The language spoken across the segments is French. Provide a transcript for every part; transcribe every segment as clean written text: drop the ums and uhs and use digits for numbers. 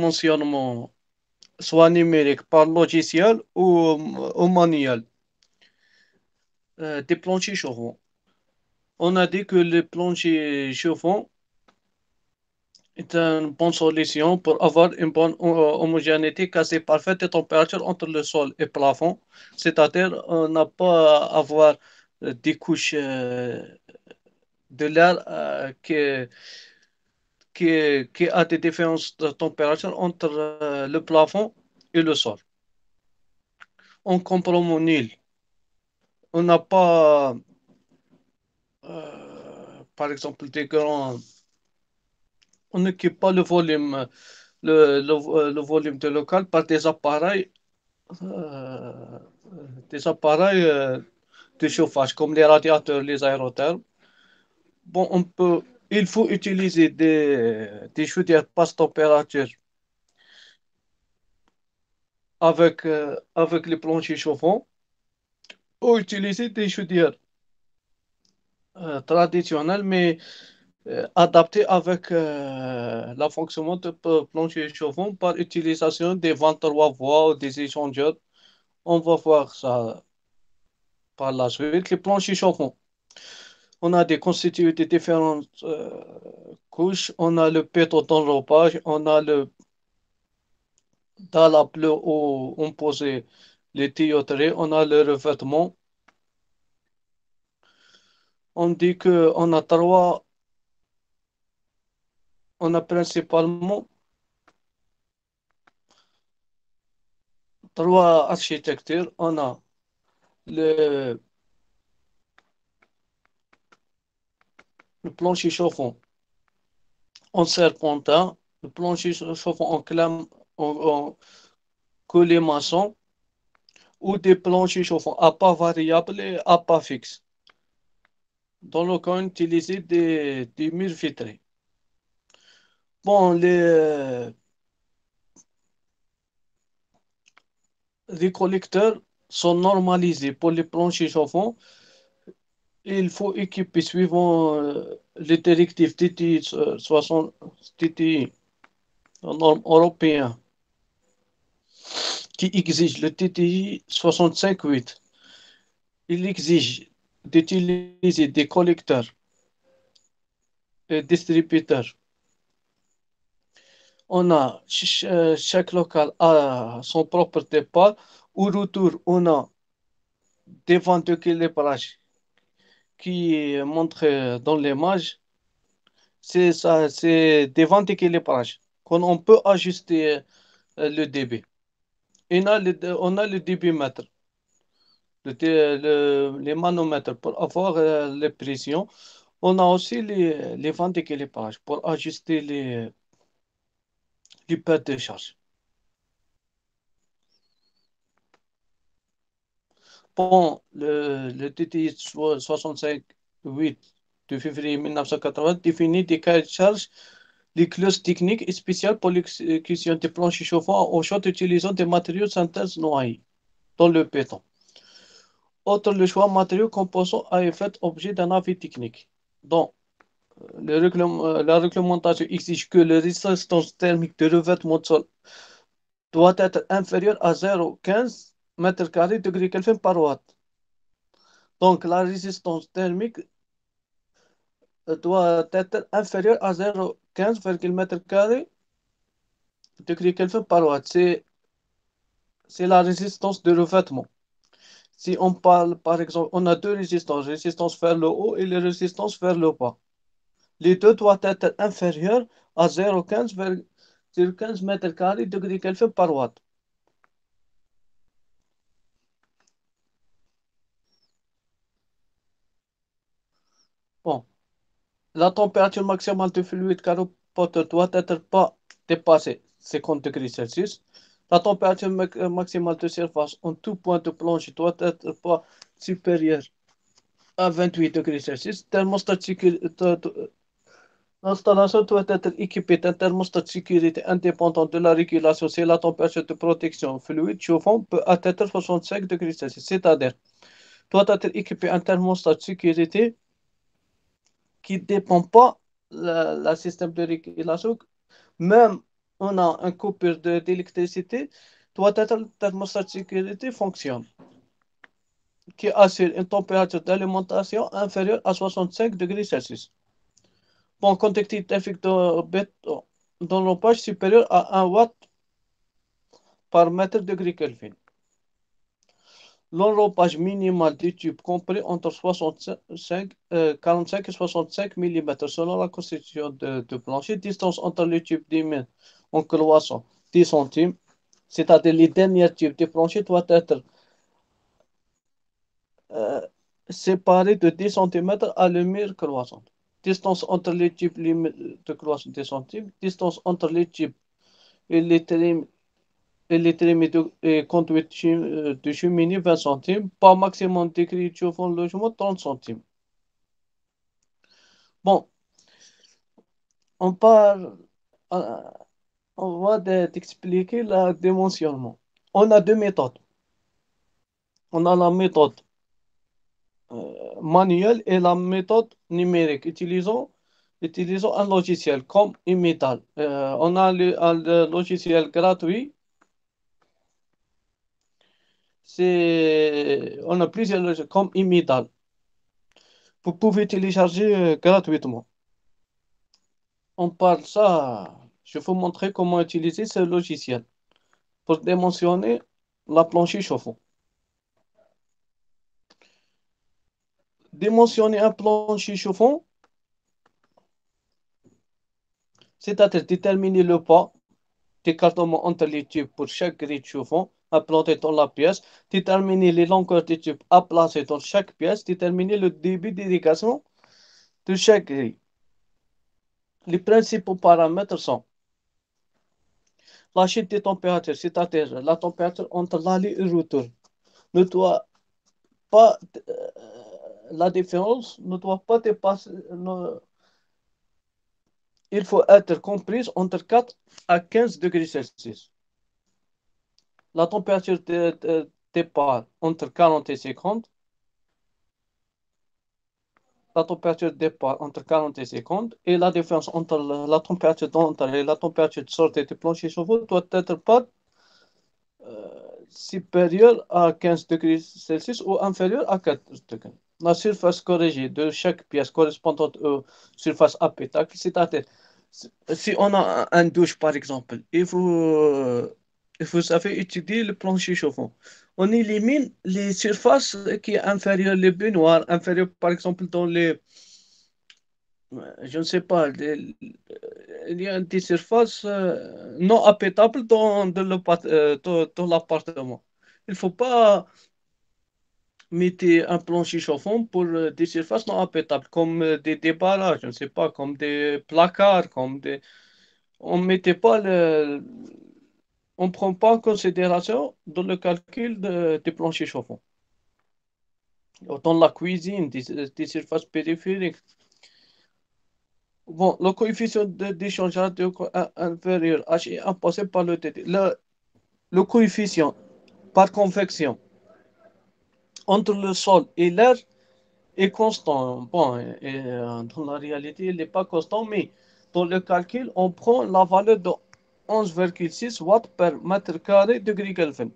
mentionnement, soit numérique par logiciel ou manuel, des planchers chauffants. On a dit que les planchers chauffants est une bonne solution pour avoir une bonne homogénéité quasi parfaite et température entre le sol et plafond. C'est-à-dire, on n'a pas à avoir des couches de l'air qui a des différences de température entre le plafond et le sol. En compromis nul, on n'a pas, par exemple, des grands. On n'équipe pas le volume, le volume de local par euh, des appareils de chauffage comme les radiateurs, les aérothermes. Bon, il faut utiliser des chaudières basse température avec les planchers chauffants ou utiliser des chaudières traditionnelles mais adaptées avec la fonction de plancher chauffant par utilisation des 23 voies ou des échangeurs. On va voir ça par la suite. Les planchers chauffants. On a des constitués de différentes couches. On a le pétro d'enrobage, on a le dalle à plat où on posait les tuyauteries, on a le revêtement. On dit qu'on a on a principalement trois architectures. On a le, le plancher chauffant en serpentin, le plancher chauffant en collé maçon ou des planchers chauffants à pas variable et à pas fixe. Dans le cas, on utilisait des murs vitrés. Bon, les collecteurs sont normalisés pour les planchers chauffants. Il faut équiper suivant les directives TTI 60, TTI, norme européen, qui exige le TTI 65-8. Il exige d'utiliser des collecteurs et distributeurs. On a chaque local a son propre départ. Au retour, on a des vents de équilibrage qui est montré dans l'image. C'est ça, c'est des vents d'équilibrage qu'on on peut ajuster le débit. Et on a le débitmètre, les manomètres pour avoir les pressions. On a aussi les vents d'équilibrage pour ajuster les pertes de charge. Bon, le TTI 65-8 de février 1980 définit des cahiers de charges, les clauses techniques et spéciales pour l'exécution des planches chauffants au chaud utilisant des matériaux de synthèse noyés dans le béton. Autre le choix matériaux composants a fait objet d'un avis technique. Donc, la réglementation exige que la résistance thermique de revêtement de sol doit être inférieure à 0,15 m² degré Kelvin par watt. Donc, la résistance thermique doit être inférieure à 0,15 m² degré Kelvin par watt. C'est la résistance de revêtement. Si on parle, par exemple, on a deux résistances, résistance vers le haut et les résistances vers le bas. Les deux doivent être inférieurs à 0,15 m² degré Kelvin par watt. Bon, la température maximale du fluide caropoteur doit être pas dépasser 50 degrés Celsius. La température maximale de surface en tout point de planche doit être pas supérieure à 28 degrés Celsius. L'installation doit être équipée d'un thermostat de sécurité indépendant de la régulation si la température de protection fluide chauffant peut atteindre 65 degrés Celsius. C'est-à-dire, doit être équipé un thermostat de sécurité qui ne dépend pas le système de régulation, même on a un coupure d'électricité, doit être le thermostat de sécurité fonctionne, qui assure une température d'alimentation inférieure à 65 degrés Celsius. Bon, quantité d'effet de béton dans l'empage supérieur à 1 watt par mètre degré Kelvin. L'enrobage minimal du tube compris entre 45 et 65 mm selon la constitution de plancher. Distance entre les tubes d'émine en croissant 10 centimes, c'est-à-dire les derniers tubes de plancher doivent être euh, séparés de 10 cm à la mire croissante. Distance entre les tubes de croissance 10 centimes. Distance entre les tubes et les trims et conduite de cheminée 20 centimes. Pas maximum d'écrit chauffant logement 30 centimes. Bon, on parle, euh, on va t'expliquer le dimensionnement. On a deux méthodes. On a la méthode manuelle et la méthode numérique. Utilisons un logiciel comme Imital. On a le logiciel gratuit. On a plusieurs logiciels comme Imital. Vous pouvez télécharger gratuitement. On parle ça. Je vais vous montrer comment utiliser ce logiciel pour dimensionner la plancher chauffant. Dimensionner un plancher chauffant, c'est-à-dire déterminer le poids d'écartement entre les tubes pour chaque grille chauffant implanté dans la pièce, déterminer les longueurs des tubes à placer dans chaque pièce, déterminer le débit d'irrigation de chaque grille. Les principaux paramètres sont la chute des températures, c'est-à-dire la température entre l'aller et le retour, ne doit pas, la différence ne doit pas dépasser, il faut être comprise entre 4 à 15 degrés Celsius. La température de départ entre 40 et 50. La température de départ entre 40 et 50 et la différence entre la température d'entrée et la température de sortie du plancher chauffe doit être pas supérieure à 15 degrés Celsius ou inférieure à 4 degrés. La surface corrigée de chaque pièce correspondante aux surfaces habitables, c'est-à-dire si on a un douche par exemple, vous savez étudier le plancher chauffant. On élimine les surfaces qui sont inférieures, les baignoires, inférieures par exemple dans les, je ne sais pas, il y a des surfaces non habitables dans l'appartement. Il ne faut pas mettre un plancher chauffant pour des surfaces non habitables, comme des débarras, je ne sais pas, comme des placards, comme des... On mettait pas on prend pas en considération dans le calcul des planchers chauffants. Dans la cuisine, des surfaces périphériques. Bon, le coefficient d'échange inférieur H est imposé par le TT. Le coefficient par convection entre le sol et l'air est constant. Bon, dans la réalité, il n'est pas constant, mais dans le calcul, on prend la valeur de 11,6 watts par mètre carré degré Kelvin.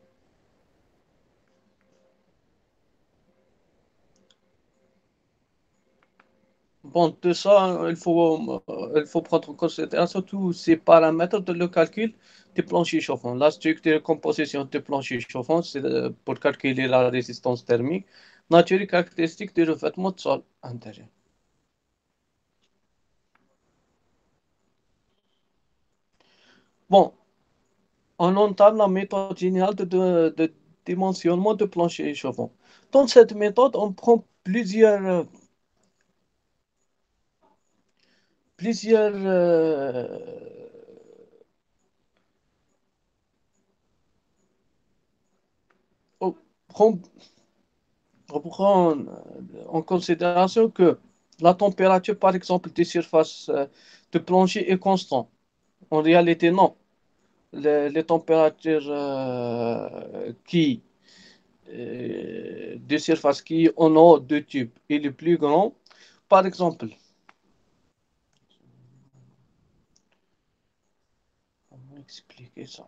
Bon, tout ça, il faut prendre en considération tous ces paramètres de le calcul des planchers chauffants. La structure de composition des planchers chauffants, c'est pour calculer la résistance thermique, nature et caractéristique du revêtement de sol intérieur. Bon, on entame la méthode générale de dimensionnement de plancher chauffant. Dans cette méthode, on prend plusieurs on prend, on prend en considération que la température, par exemple, des surfaces de plancher est constante. En réalité, non. Les températures des surfaces qui en ont deux tubes et les plus grands, par exemple, expliquer ça.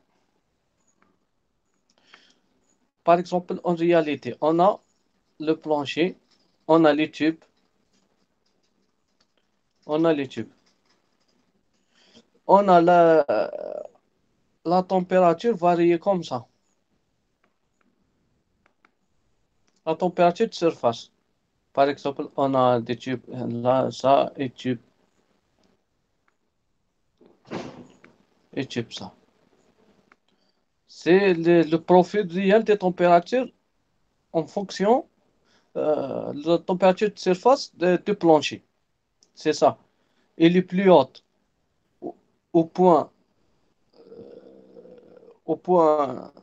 Par exemple, en réalité, on a le plancher, on a les tubes, on a les tubes. On a la température variée comme ça. La température de surface. Par exemple, on a des tubes là, ça, et tubes ça. C'est le profil réel des températures en fonction de la température de surface du plancher. C'est ça. Et les plus hautes au, au point, au point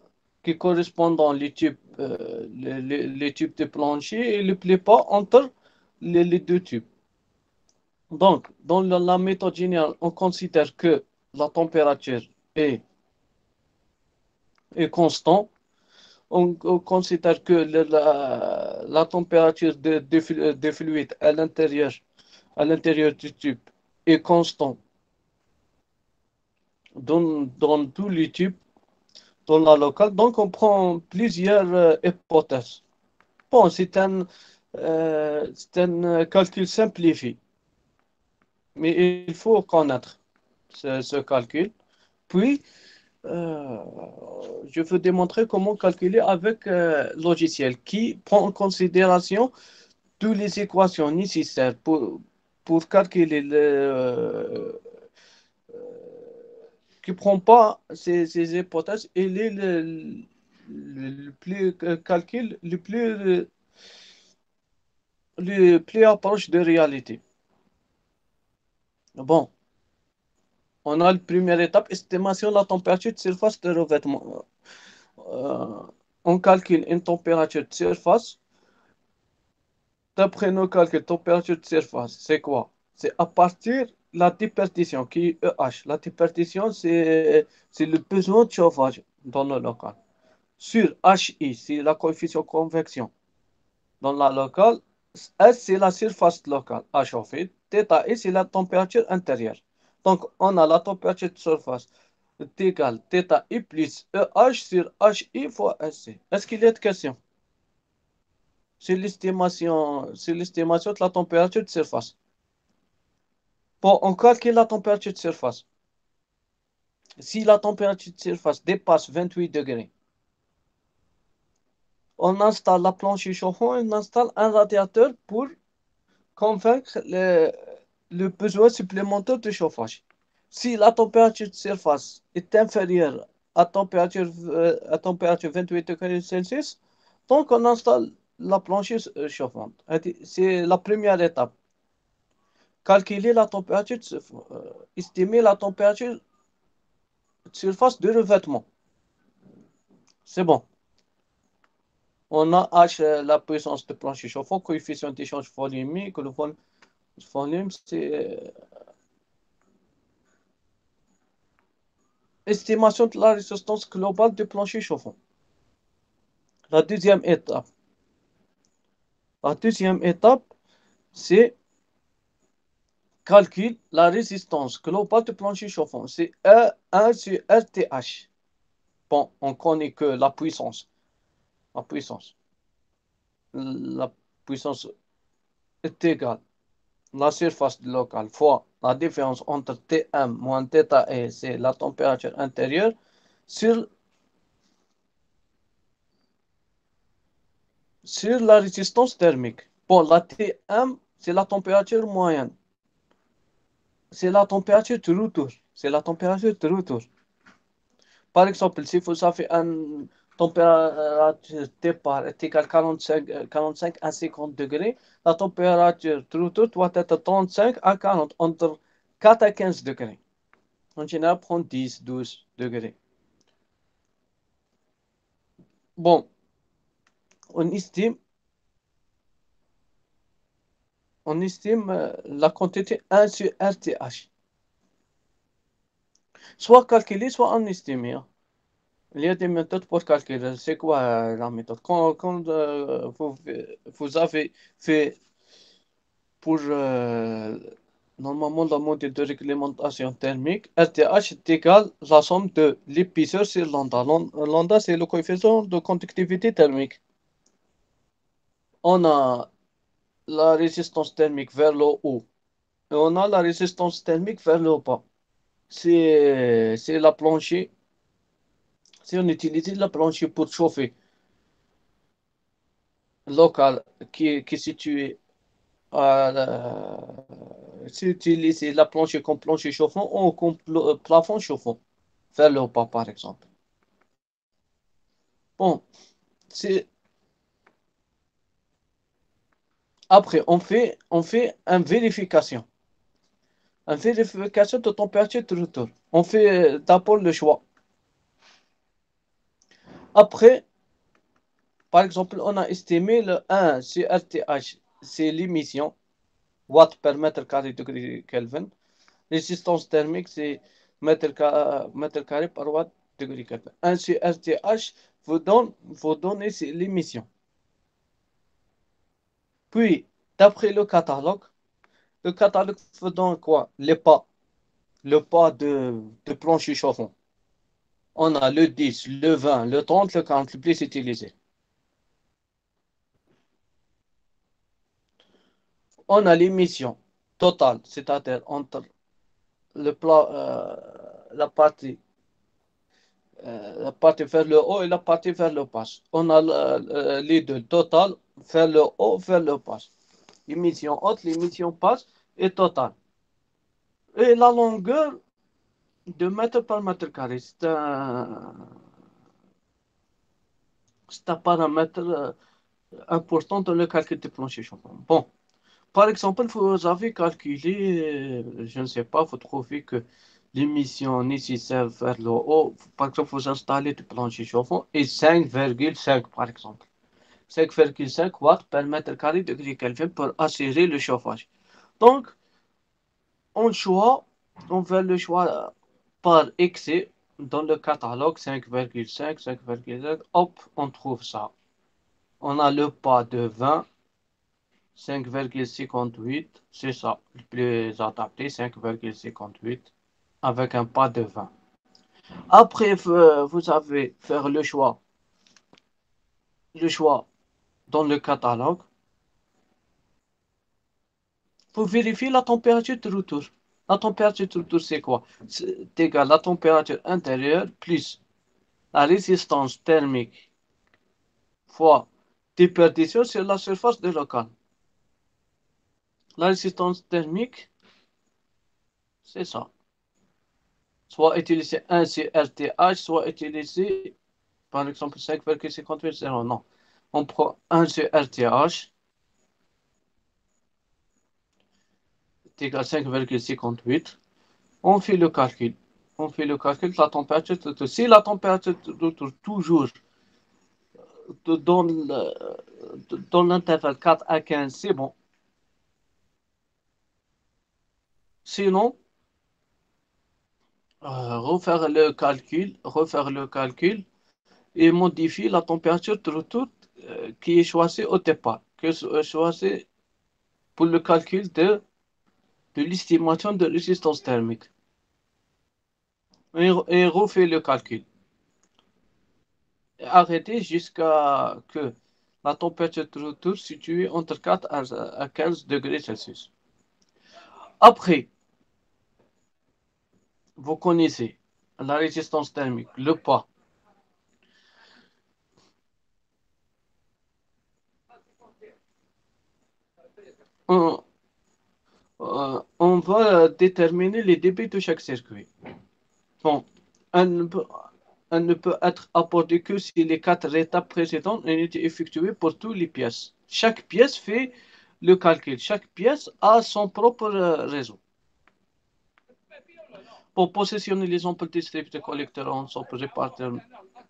qui correspondent dans les tubes, les tubes de plancher et les plus bas entre les deux tubes. Donc, dans la méthode générale, on considère que la température est, est constante. On considère que la température des fluides à l'intérieur du tube est constante dans tous les tubes, dans la locale. Donc, on prend plusieurs hypothèses. Bon, c'est un calcul simplifié, mais il faut connaître ce calcul. Puis, euh, je veux démontrer comment calculer avec logiciel qui prend en considération toutes les équations nécessaires pour calculer qui ne prend pas ces hypothèses et le plus calcul le plus approche de réalité. Bon, on a la première étape, estimation de la température de surface de revêtement. Euh, on calcule une température de surface. D'après nos calculs, température de surface, c'est quoi? C'est à partir de la déperdition, qui est EH. La déperdition, c'est le besoin de chauffage dans le local. Sur HI, c'est la coefficient de convection dans la locale. S, c'est la surface locale à chauffer. Θ I, c'est la température intérieure. Donc, on a la température de surface égale θ I plus EH sur HI fois SC. Est-ce qu'il y a de questions? C'est l'estimation de la température de surface. Bon, on calcule la température de surface. Si la température de surface dépasse 28 degrés, on installe la planche chauffant, on installe un radiateur pour convaincre le besoin supplémentaire de chauffage. Si la température de surface est inférieure à température 28 degrés Celsius, donc on installe la planche chauffante. C'est la première étape. Calculer la température, estimer la température de surface de revêtement. C'est bon. On a H, la puissance de plancher chauffant, coefficient d'échange volumique. Le volume, c'est estimation de la résistance globale du plancher chauffant. La deuxième étape. La deuxième étape, c'est calcul la résistance globale du plancher chauffant. C'est E1 sur RTH. Bon, on connaît que la puissance. La puissance. La puissance est égale la surface locale fois la différence entre Tm moins θe, c'est la température intérieure, sur la résistance thermique. Bon, la Tm, c'est la température moyenne. C'est la température de retour. C'est la température de retour. Par exemple, si vous avez une température départ est égale 45 à 50 degrés, la température de retour doit être 35 à 40, entre 4 à 15 degrés. En général, prend 10, 12 degrés. Bon, on estime, la quantité 1 sur RTH. Soit calculé, soit en estimé, hein. Il y a des méthodes pour calculer. C'est quoi la méthode? Quand vous avez fait pour Normalement, le modèle de réglementation thermique, RTH est égal à la somme de l'épaisseur sur lambda. Lambda, c'est le coefficient de conductivité thermique. On a la résistance thermique vers le haut et on a la résistance thermique vers le bas. C'est la plancher. Si on utilise la plancher pour chauffer local qui est situé à si utiliser la plancher comme plancher chauffant ou comme plafond chauffant vers le bas, par exemple. Bon, c'est après on fait une vérification de température de retour. On fait d'abord le choix. Après, par exemple, on a estimé le 1 CRTH, c'est l'émission, watts par mètre carré degré Kelvin. Résistance thermique, c'est mètre carré par watt degré Kelvin. 1 CRTH vous donne c'est l'émission. Puis, d'après le catalogue vous donne quoi? Le pas de plancher chauffant. On a le 10, le 20, le 30, le 40, le plus utilisé. On a l'émission totale, c'est-à-dire entre le plat, la partie vers le haut et la partie vers le bas. On a les deux, total vers le haut, vers le bas. L'émission haute, l'émission basse et totale. Et la longueur de mètre par mètre carré, c'est un paramètre important dans le calcul du plancher chauffant. Bon, par exemple, vous avez calculé, je ne sais pas, vous trouvez que l'émission nécessaire vers le haut, par exemple, vous installez du plancher chauffant et 5,5 par exemple. 5,5 watts par mètre carré degré Kelvin pour assurer le chauffage. Donc, on choix, on fait le choix par excès dans le catalogue 5,5, 5,5, hop, on trouve ça. On a le pas de 20, 5,58, c'est ça, le plus adapté, 5,58, avec un pas de 20. Après, vous avez faire le choix dans le catalogue. Vous vérifiez la température de retour. La température de retour, c'est quoi? C'est égal à la température intérieure plus la résistance thermique fois déperdition sur la surface de local. La résistance thermique, c'est ça. Soit utiliser 1 CRTH, soit utiliser par exemple 5,58, non. On prend 1 CRTH égale 5,58. On fait le calcul. On fait le calcul de la température de retour. Si la température de retour toujours dans l'intervalle 4 à 15, c'est bon. Sinon, refaire le calcul et modifier la température de retour qui est choisie au départ, que choisie pour le calcul de l'estimation de résistance thermique. Et refait le calcul. Et arrêtez jusqu'à que la température de retour située entre 4 à 15 degrés Celsius. Après, vous connaissez la résistance thermique, le pas. On, on va déterminer les débits de chaque circuit. Bon, elle ne peut être apportée que si les 4 étapes précédentes ont été effectuées pour toutes les pièces. Chaque pièce fait le calcul. Chaque pièce a son propre réseau. Pour positionner les ampoules distribuées de collecteurs ensemble répartir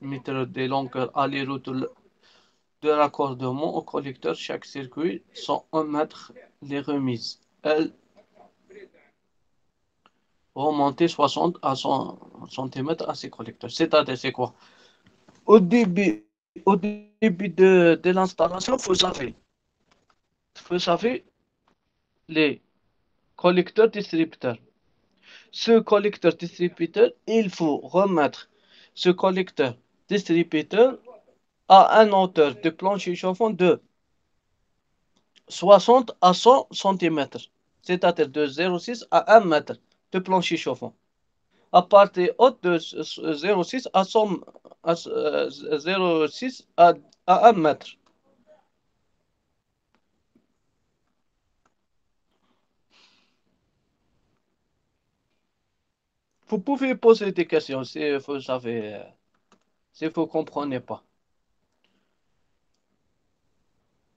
des longueurs aller-retour de raccordement au collecteur, chaque circuit sont 1 mètre les remises. Elles remonter 60 à 100 cm à ces collecteurs. C'est-à-dire, c'est quoi? Au début, au début de l'installation, vous avez les collecteur-distributeur. Ce collecteur-distributeur, il faut remettre ce collecteur-distributeur à un hauteur de plancher chauffant de 60 à 100 cm, c'est-à-dire de 0,6 à 1 mètre de plancher chauffant. À partir haute de 0,6 à 100, à 0,6 à 1 mètre. Vous pouvez poser des questions si vous savez, si vous ne comprenez pas.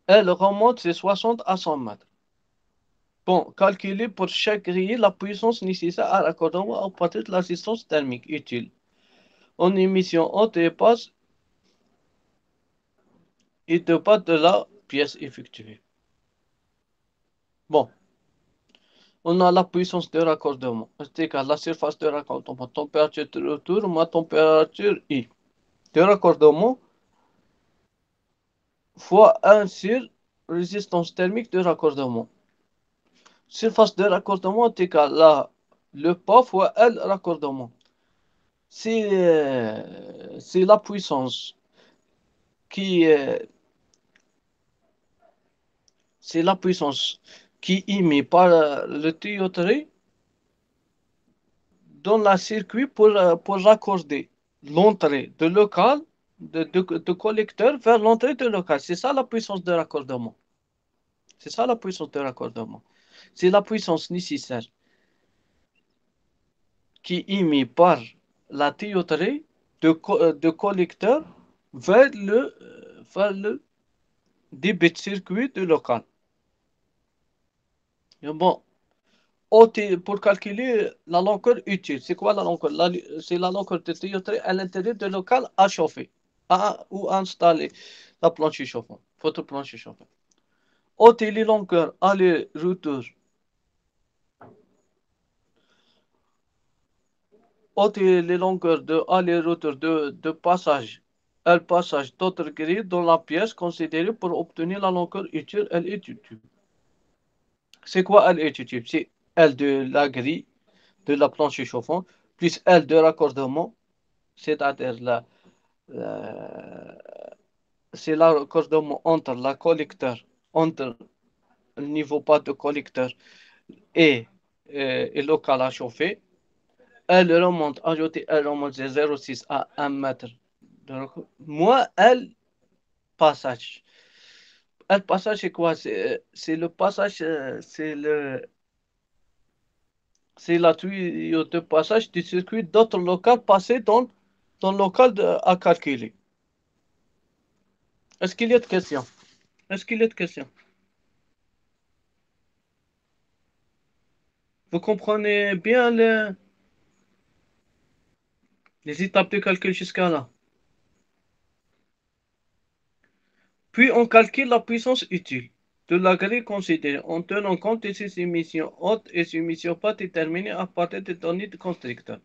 Elle remonte de 60 à 100 mètres. Bon, calculer pour chaque grille la puissance nécessaire à raccordement à partir de l'assistance thermique utile. En émission haute et basse et de bas de la pièce effectuée. Bon, on a la puissance de raccordement. C'est égal à la surface de raccordement. Température de retour moins température I. De raccordement fois 1 sur résistance thermique de raccordement. Surface de raccordement est égal à le pas fois L raccordement. C'est la puissance qui c'est la puissance qui émet par le tuyauterie dans le circuit pour raccorder l'entrée de local de collecteur vers l'entrée de local. C'est ça la puissance de raccordement. C'est ça la puissance de raccordement. C'est la puissance nécessaire qui émet par la tuyauterie de collecteur vers le débit de circuit de local. Et bon, pour calculer la longueur utile, c'est quoi la longueur? C'est la longueur de tuyauterie à l'intérieur de local à chauffer ou à installer la planche chauffante, votre planche chauffante. Haute et les longueurs aller-retour. Haute et les longueurs de aller-retour de passage. Le passage d'autres grilles dans la pièce considérée pour obtenir la longueur utile, elle est utile. C'est quoi elle est utile? C'est L de la grille de la planche chauffante plus L de raccordement, c'est-à-dire c'est le raccordement entre la collecteur, entre le niveau pas de collecteur et local à chauffer. Elle remonte, ajouter elle remonte de 0,6 à 1 mètre. Moins elle passage. Elle passage, c'est quoi? C'est le passage, c'est la tuyau de passage du circuit d'autres locales passé dans le local à calculer. Est-ce qu'il y a de questions? Est-ce qu'il y a de questions? Vous comprenez bien les étapes de calcul jusqu'à là? Puis on calcule la puissance utile de la grille considérée en tenant compte de ses émissions hautes et ses émissions pas déterminées à partir des données de constructeur.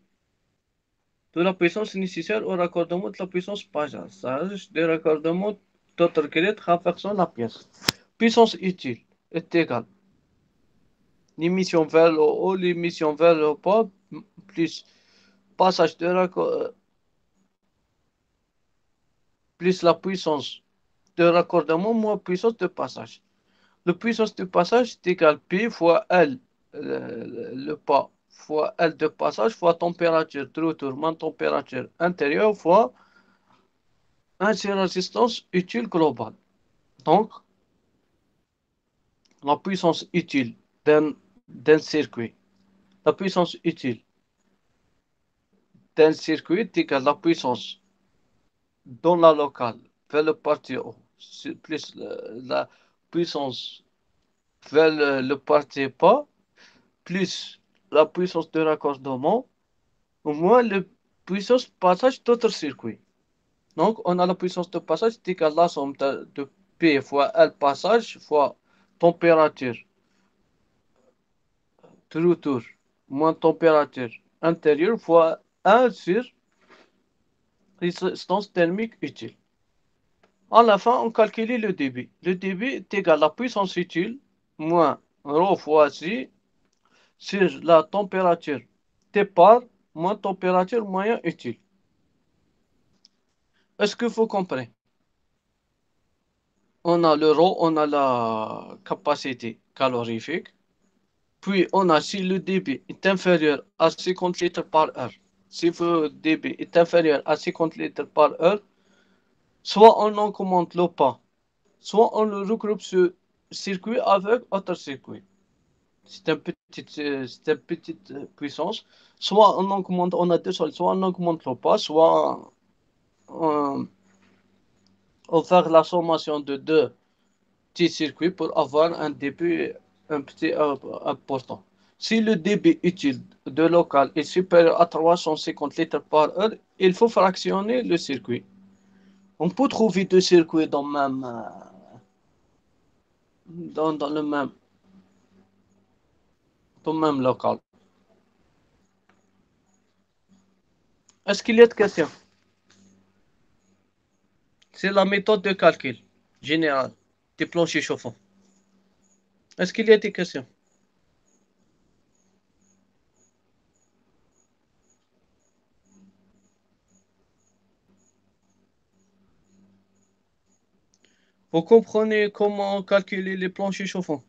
De la puissance nécessaire au raccordement de la puissance passage de raccordement d'autres grilles traversant la pièce. Puissance utile est égale l'émission vers le haut, l'émission vers le bas, plus passage de plus la puissance de raccordement moins puissance de passage. La puissance de passage est égale P fois L, le pas, fois L de passage, fois température de retour, moins température intérieure, fois 1 sur résistance utile globale. Donc, la puissance utile d'un circuit. La puissance utile d'un circuit est égale à la puissance dans la locale vers le parti haut, plus la puissance vers le parti bas, plus la puissance de raccordement, au moins la puissance de passage d'autres circuits. Donc, on a la puissance de passage est égale à la somme de P fois L passage fois température de retour moins température intérieure fois 1 sur résistance thermique utile. À la fin, on calcule le débit. Le débit est égal à la puissance utile moins ρ fois C sur la température départ moins température moyen utile. Est-ce que vous comprenez? On a le rho, on a la capacité calorifique, puis on a si le débit est inférieur à 50 litres par heure. Si le débit est inférieur à 50 litres par heure, soit on augmente le pas, soit on le regroupe ce circuit avec autre circuit. C'est une petite puissance. Soit on augmente, on a deux sols, soit on augmente le pas, soit on, on fait la sommation de deux petits circuits pour avoir un débit un petit important. Si le débit utile de local est supérieur à 350 litres par heure, il faut fractionner le circuit. On peut trouver deux circuits dans le même local. Est-ce qu'il y a de questions? C'est la méthode de calcul générale des planchers chauffants. Est-ce qu'il y a des questions? Vous comprenez comment calculer les planchers chauffants?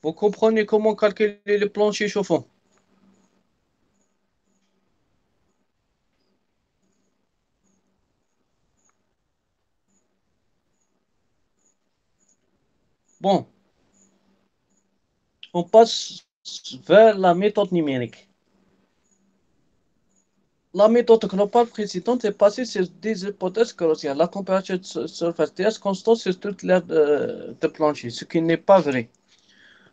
Vous comprenez comment calculer les planchers chauffants? Bon, on passe vers la méthode numérique. La méthode globale précédente est basée sur des hypothèses grossières. La température de surface reste constante sur toute l'aire de plancher, ce qui n'est pas vrai.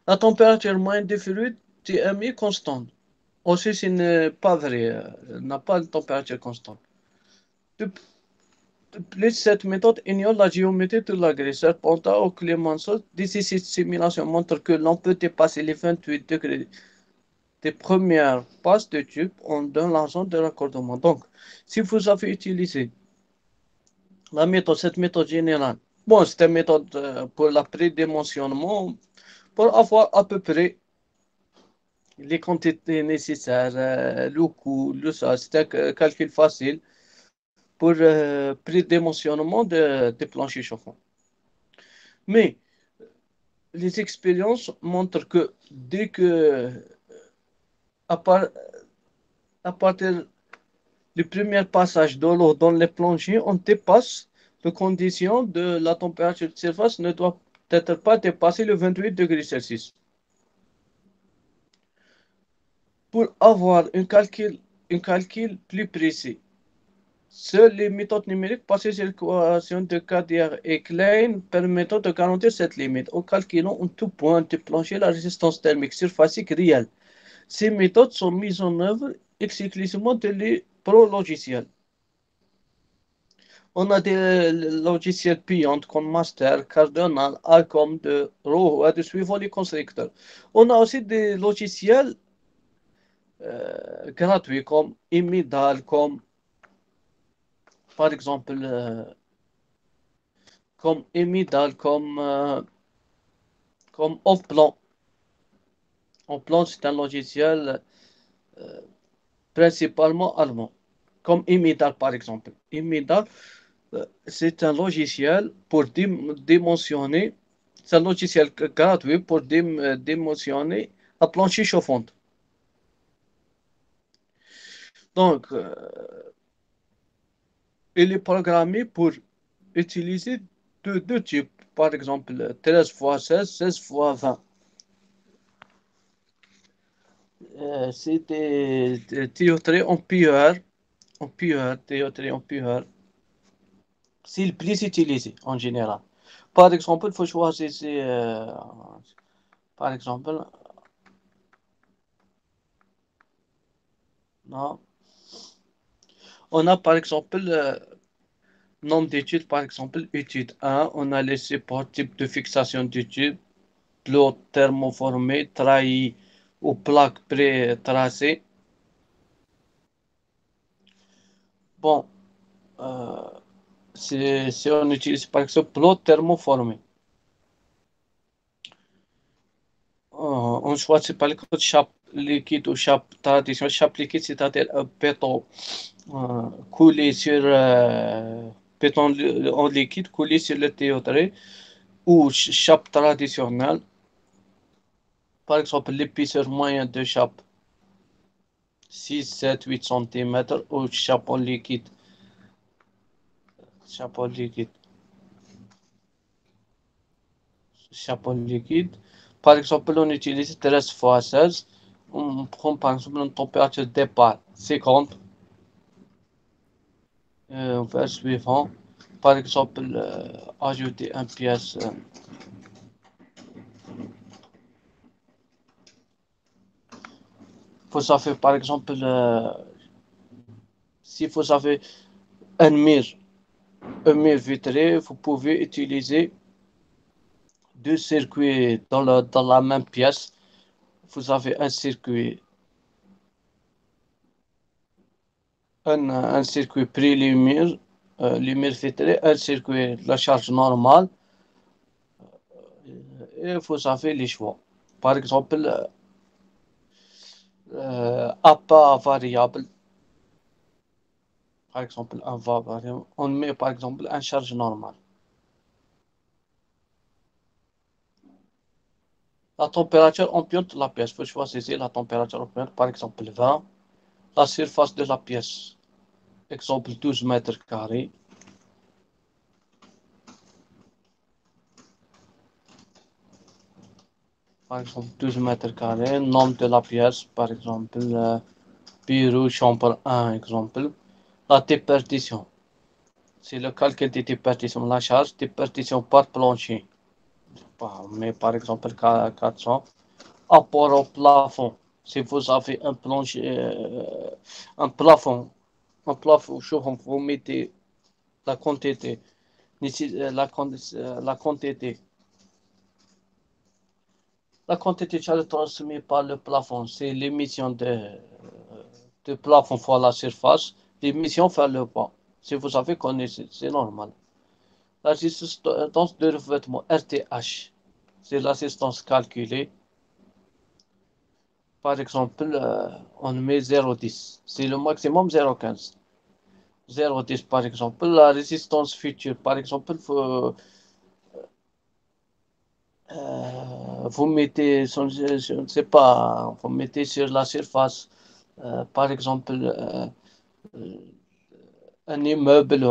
La température moyenne du fluide est constante. Aussi, ce n'est pas vrai. Elle n'a pas de température constante. De plus, cette méthode ignore la géométrie de la grille. Serpentard ou Clemenceau, d'ici cette simulation montre que l'on peut dépasser les 28 degrés des premières passes de tube dans la zone de raccordement. Donc, si vous avez utilisé cette méthode générale, bon, c'est une méthode pour la prédimensionnement, pour avoir à peu près les quantités nécessaires, le coût, ça, c'est un calcul facile pour prédimensionnement des planchers chauffants. Mais les expériences montrent que dès que, à, part, à partir du premier passage de l'eau dans les planchers, on dépasse les conditions de la température de surface ne doit peut-être pas dépasser le 28 degrés Celsius. Pour avoir un calcul plus précis, seules les méthodes numériques basées sur l'équation de Kadir et Klein permettent de garantir cette limite en calculant en tout point de plancher la résistance thermique surfacique réelle. Ces méthodes sont mises en œuvre exclusivement dans les pro-logiciels. On a des logiciels payants comme Master, Cardinal, Alcom, de Rowe, de suivant les constructeurs. On a aussi des logiciels gratuits comme Imidal, par exemple, comme Imidal, comme Offplan. Offplan, c'est un logiciel principalement allemand, comme Imidal, par exemple. Imidal, c'est un logiciel pour dimensionner, c'est un logiciel gratuit pour dimensionner la plancher chauffante. Donc, il est programmé pour utiliser deux types, par exemple 13 fois 16, 16 fois 20. C'est des théories théories ampères. C'est le plus utilisé en général. Par exemple, il faut choisir, par exemple, non, on a par exemple Nombre d'études, par exemple, étude 1, on a laissé pour type de fixation du tube, plot thermoformé, trahi ou plaque pré-tracée. Bon, euh, si on utilise par exemple plot thermoformé, on choisit par exemple chape liquide ou chape traditionnelle. Chape liquide, c'est-à-dire un béton coulé sur béton en liquide coulé sur le théâtre ou chape traditionnelle. Par exemple, l'épaisseur moyenne de chape 6, 7, 8 cm ou chape en liquide. Chape en liquide. Chape en liquide. Par exemple, on utilise 13 fois 16. On prend par exemple une température de départ 50. Vers suivant. Par exemple, ajouter une pièce. Vous avez par exemple, si vous avez un mur vitré, vous pouvez utiliser deux circuits dans la même pièce. Vous avez un circuit pré-lumière, lumière vitrée, un circuit de la charge normale, et vous avez les choix. Par exemple, appât variable, par exemple, on met par exemple un charge normale. La température ambiante de la pièce, vous choisissez la température ambiante, par exemple 20. La surface de la pièce, exemple 12 mètres carrés. Par exemple 12 mètres carrés. Nombre de la pièce, par exemple bureau, chambre 1, exemple. La déperdition, c'est le calcul des déperditions. La charge déperdition par plancher. Mais par exemple 400. Apport au plafond. Si vous avez un plancher, un plafond, chauffant, vous mettez la quantité, la quantité. La quantité de chaleur transmise par le plafond, c'est l'émission de plafond fois la surface. L'émission fait le poids. Si vous avez connu, c'est normal. La résistance de revêtement RTH, c'est l'assistance calculée. Par exemple, on met 0,10. C'est le maximum 0,15. 0,10 par exemple. La résistance future, par exemple, vous mettez, je ne sais pas, vous mettez sur la surface, par exemple, un immeuble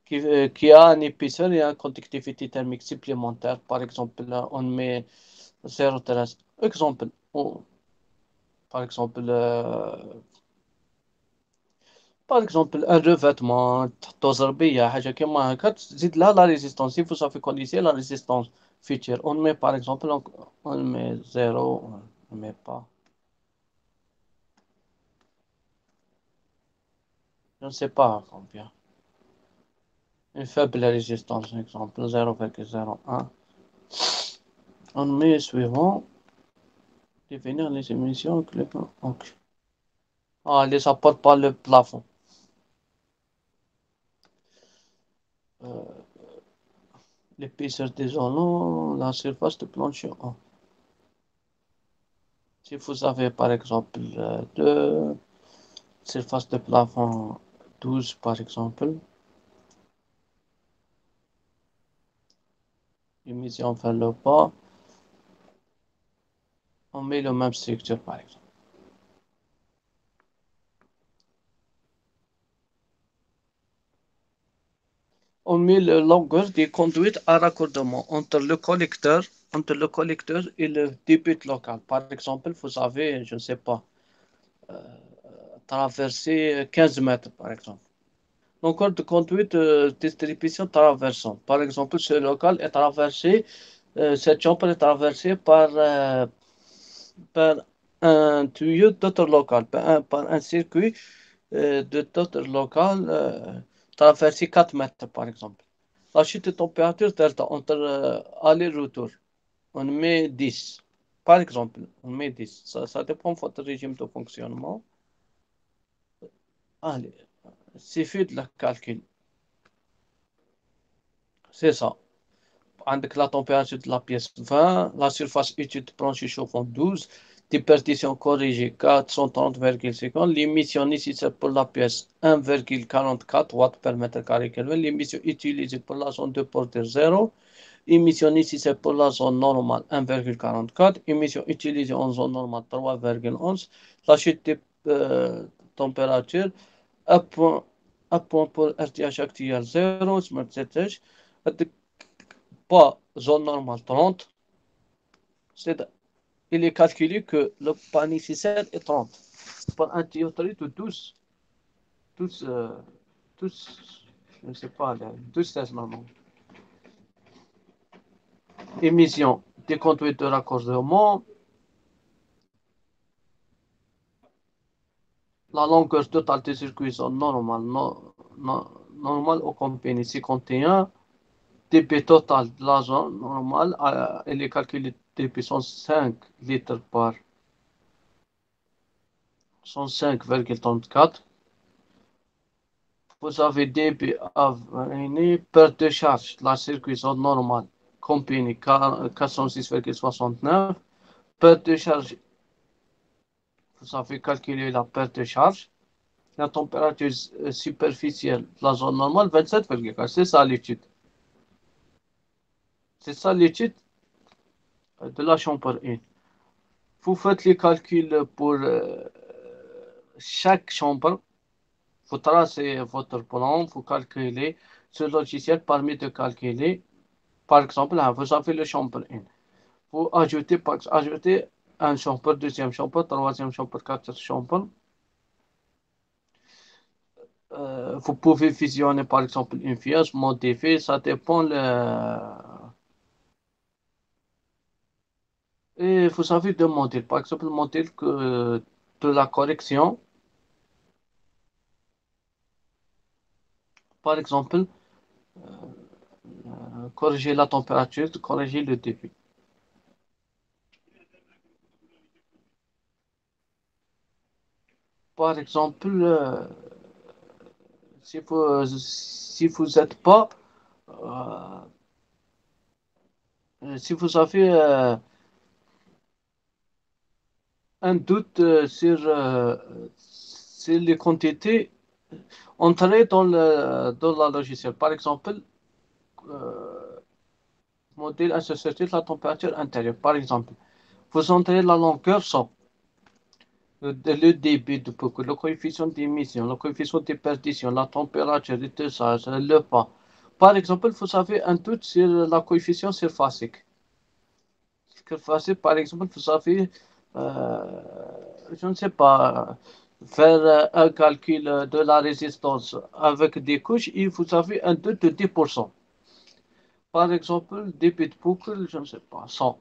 qui a un épaisseur et une conductivité thermique supplémentaire. Par exemple, là, on met 0,13. Exemple, par exemple, par exemple, un revêtement تضربية حاجة كيما هكا تزيد لها la résistance. Si vous avez connaissez la résistance future, on met par exemple, on met 0, on met pas. Je ne sais pas combien. Une faible résistance, exemple 0,01. On met suivant, définir les émissions. Ok. Ah, les apports par le plafond. Euh, L'épaisseur des zones, la surface de plancher. Oh. Si vous avez par exemple deux surfaces de plafond 12 par exemple, émission vers le bas, on met la même structure par exemple. On met la longueur des conduites à raccordement entre le collecteur et le débit local. Par exemple, vous avez, je ne sais pas, traversé 15 mètres par exemple. Donc, de conduite distribution traversant. Par exemple, ce local est traversé, cette chambre est traversée par un tuyau d'autre local, par un circuit de total local traverser 4 mètres, par exemple. La chute de température delta entre aller-retour, on met 10. Par exemple, on met 10. Ça dépend de votre régime de fonctionnement. Allez, c'est fait de la calcul. C'est ça. Avec la température de la pièce 20, la surface étude plancher chauffant 12, déperdition corrigée 430,50, l'émission nécessaire pour la pièce 1,44 watts par mètre carré Kelvin, l'émission utilisée pour la zone de portée 0, émission nécessaire pour la zone normale 1,44, émission utilisée en zone normale 3,11, la chute de température, un point pour RTH actuel 0, smart pas zone normale 30, il est calculé que le pas nécessaire est 30. Pour un tuyauterie de 12, tous, tous, je ne sais pas, 12 16 normalement. Émission des conduites de raccordement, la longueur totale des circuits sont normales, normale au compagnie 51, débit total de la zone normale, elle est calculée depuis 105 litres par 105,34. Vous avez débit avarié, perte de charge, la circuit normale, compagnie 406,69. Perte de charge, vous avez calculé la perte de charge. La température superficielle de la zone normale, 27,4. C'est ça l'étude. C'est ça l'étude de la chambre 1. Vous faites les calculs pour chaque chambre. Vous tracez votre plan, vous calculez. Ce logiciel permet de calculer. Par exemple, là, vous avez le chambre 1. Vous ajoutez un chambre, deuxième chambre, troisième chambre, quatrième chambre. Vous pouvez visionner par exemple une pièce, modifier, ça dépend. Et vous avez deux modèles. Par exemple, le modèle de la correction. Par exemple, corriger la température, corriger le débit. Par exemple, si vous n'êtes pas, si vous avez un doute sur les quantités entrées dans la logiciel. Par exemple, modèle associé de la température intérieure. Par exemple, vous entrez la longueur 100, le débit de beaucoup, le coefficient d'émission, le coefficient de perdition, la température, le dosage, le pas. Par exemple, vous avez un doute sur la coefficient surfacique. Par exemple, vous avez, euh, je ne sais pas, faire un calcul de la résistance avec des couches et vous avez un doute de 10%. Par exemple, débit de boucle, je ne sais pas, 100.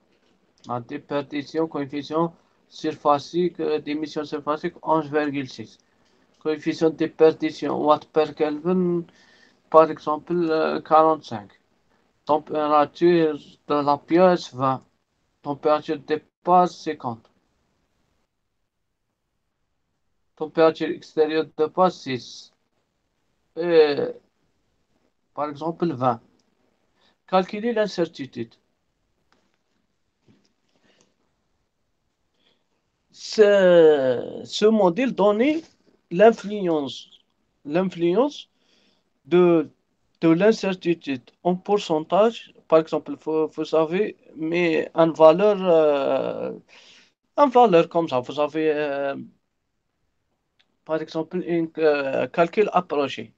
La déperdition, coefficient surfacique, d'émission surfacique, 11,6. Coefficient de déperdition, watt per Kelvin, par exemple, 45. Température de la pièce, 20. Température de base, 50. Température extérieure de base, 6. Et, par exemple, 20. Calculer l'incertitude. Ce modèle donnait l'influence, l'influence de, de l'incertitude en pourcentage. Par exemple, vous avez mais une valeur comme ça. Vous avez, par exemple, un calcul approché.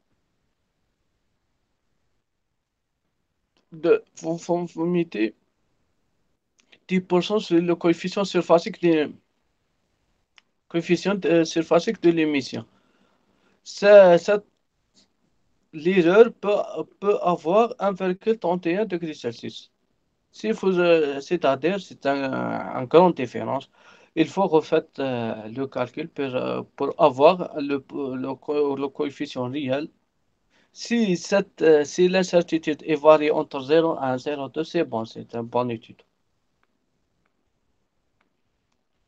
Vous mettez 10% sur le coefficient surfacique de l'émission. Cette l'erreur peut avoir 1,31 degrés Celsius. C'est-à-dire, c'est une grande différence. Il faut refaire le calcul pour avoir le coefficient réel. Si l'incertitude est variée entre 0,1 et 0,2, c'est bon, c'est une bonne étude.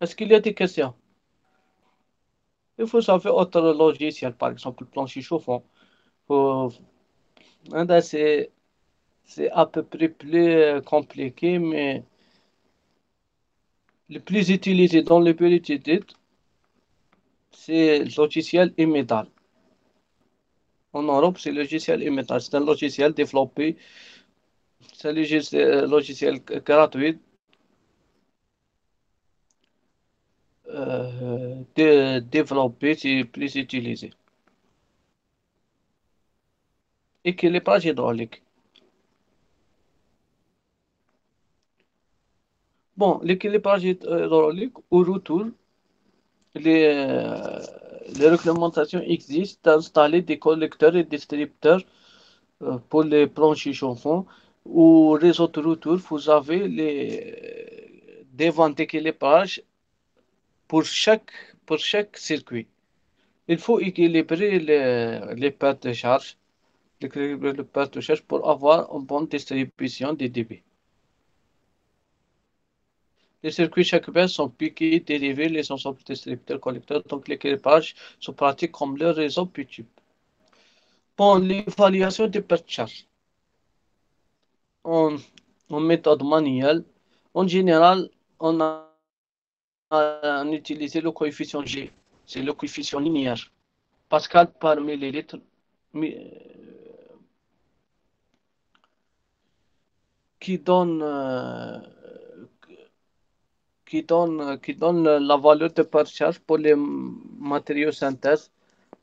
Est-ce qu'il y a des questions? Il faut savoir autre logiciel, par exemple le plancher chauffant. Faut- hein, c'est à peu près plus compliqué, mais le plus utilisé dans le bureau d'études, c'est le logiciel Emedal. En Europe, c'est le logiciel Emedal. C'est un logiciel développé, c'est un logiciel gratuit, développé, c'est plus utilisé. Équilibrage hydraulique. Bon, l'équilibrage hydraulique, au retour, les réglementations existent d'installer des collecteurs et distributeurs pour les planchers chauffants. Au réseau de retour, vous avez des ventes d'équilibrage pour chaque circuit. Il faut équilibrer les pertes de charge, équilibrer les pertes de charge pour avoir une bonne distribution des débits. Les circuits chaque baisse sont piqués, dérivés, les ensembles distributeurs collecteurs, donc l'équilibrage se pratique comme le réseau YouTube. Pour l'évaluation des pertes de charge, en, en méthode manuelle, en général, on a utilisé le coefficient G, c'est le coefficient linéaire. Pascal par millilitre, qui donne, euh, qui donne la valeur de per charge pour les matériaux synthèse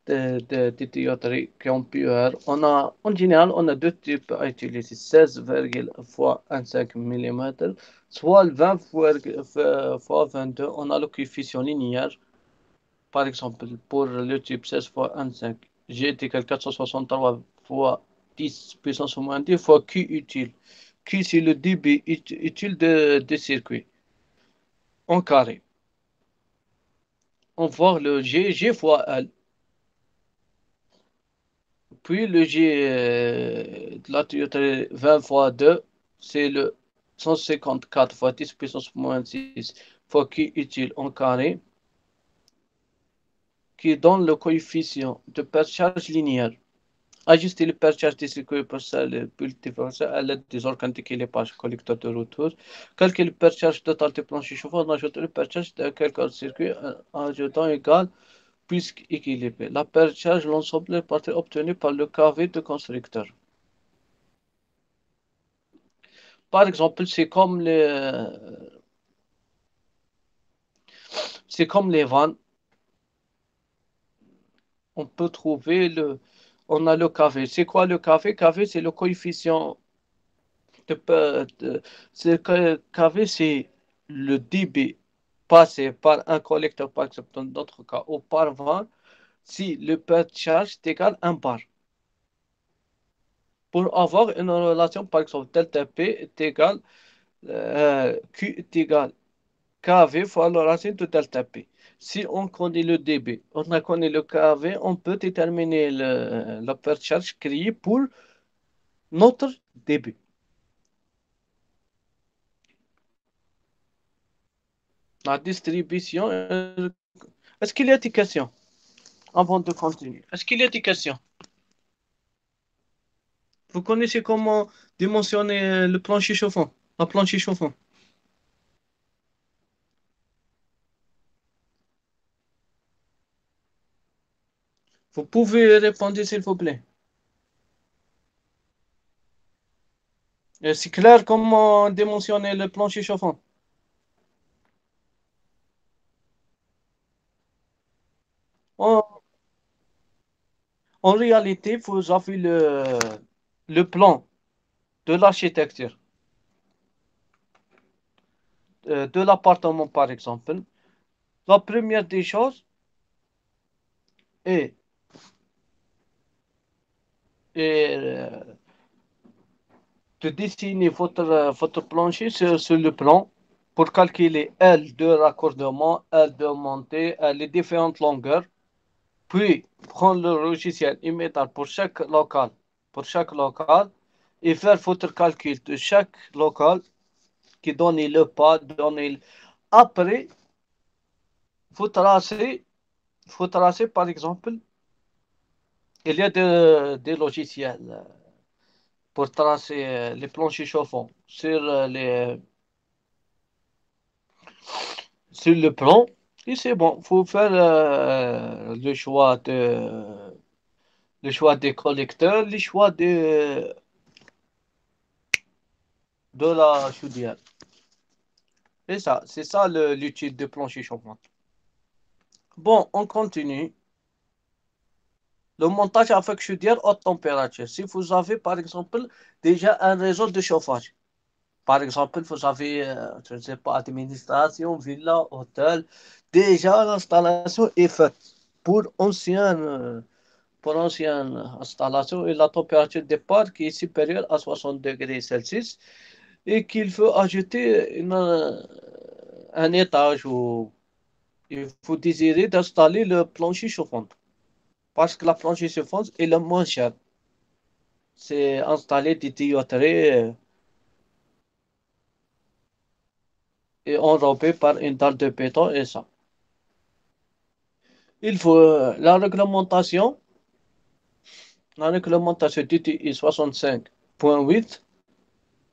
de tuyauterie qui ont pu avoir. En général, on a deux types à utiliser, 16 fois 1,5 mm, soit le 20 fois 22. On a le coefficient linéaire. Par exemple, pour le type 16 fois 1,5, G est égal à 463 fois 10 puissance au moins 10 fois Q utile. Q, c'est le débit utile de circuit en carré. On voit le G fois L. Puis le G de la tuyauterie 20 fois 2, c'est le 154 fois 10 puissance moins 6 fois Q utile en carré, qui donne le coefficient de perchage linéaire. Ajuster le perchage des circuits pour ça, le multifonctionnel à l'aide des organes d'équilibrage collecteur de retour. Calculer le perchage total des planches chauffants, on ajoute le perchage de quelques circuits en ajoutant égal puisque équilibré. La perchage, l'ensemble des parties obtenues par le KV de constructeur. Par exemple, c'est comme les vannes. On peut trouver on a le KV. C'est quoi le KV? KV, c'est le coefficient KV, c'est le débit passé par un collecteur, par exemple, dans notre cas, ou par vanne, si le perte de charge est égal à 1 bar. Pour avoir une relation, par exemple, delta P est égal, Q est égal KV fois la racine de delta P. Si on connaît le dB, on a connu le KV, on peut déterminer la perte de charge créée pour notre débit. La distribution. Est-ce qu'il y a des questions avant de continuer? Est-ce qu'il y a des questions? Vous connaissez comment dimensionner le plancher chauffant, la plancher chauffant? Vous pouvez répondre s'il vous plaît. C'est clair comment dimensionner le plancher chauffant? En, en réalité, vous avez le plan de l'architecture de l'appartement, par exemple. La première des choses est, est de dessiner votre plancher sur le plan. pour calculer L de raccordement, L de montée, les différentes longueurs, puis prendre le logiciel immédiat pour chaque local, et faire votre calcul de chaque local qui donne le pas, Après, il faut tracer, par exemple, il y a des logiciels pour tracer les planches chauffants sur le plan. Et c'est bon, il faut faire le choix des collecteurs, le choix de la chaudière. C'est ça l'utile de plancher chauffant. Bon, on continue. Le montage avec chaudière haute température. Si vous avez, par exemple, déjà un réseau de chauffage, par exemple, vous avez, je ne sais pas, administration, villa, hôtel, déjà l'installation est faite pour ancienne installation et la température de départ qui est supérieure à 60 degrés Celsius et qu'il faut ajouter un étage où il faut désirer d'installer le plancher chauffant. Parce que la plancher chauffante est le moins cher. C'est installer des tuyauteries et enrobé par une dalle de béton et ça. Il faut la réglementation DTI 65.8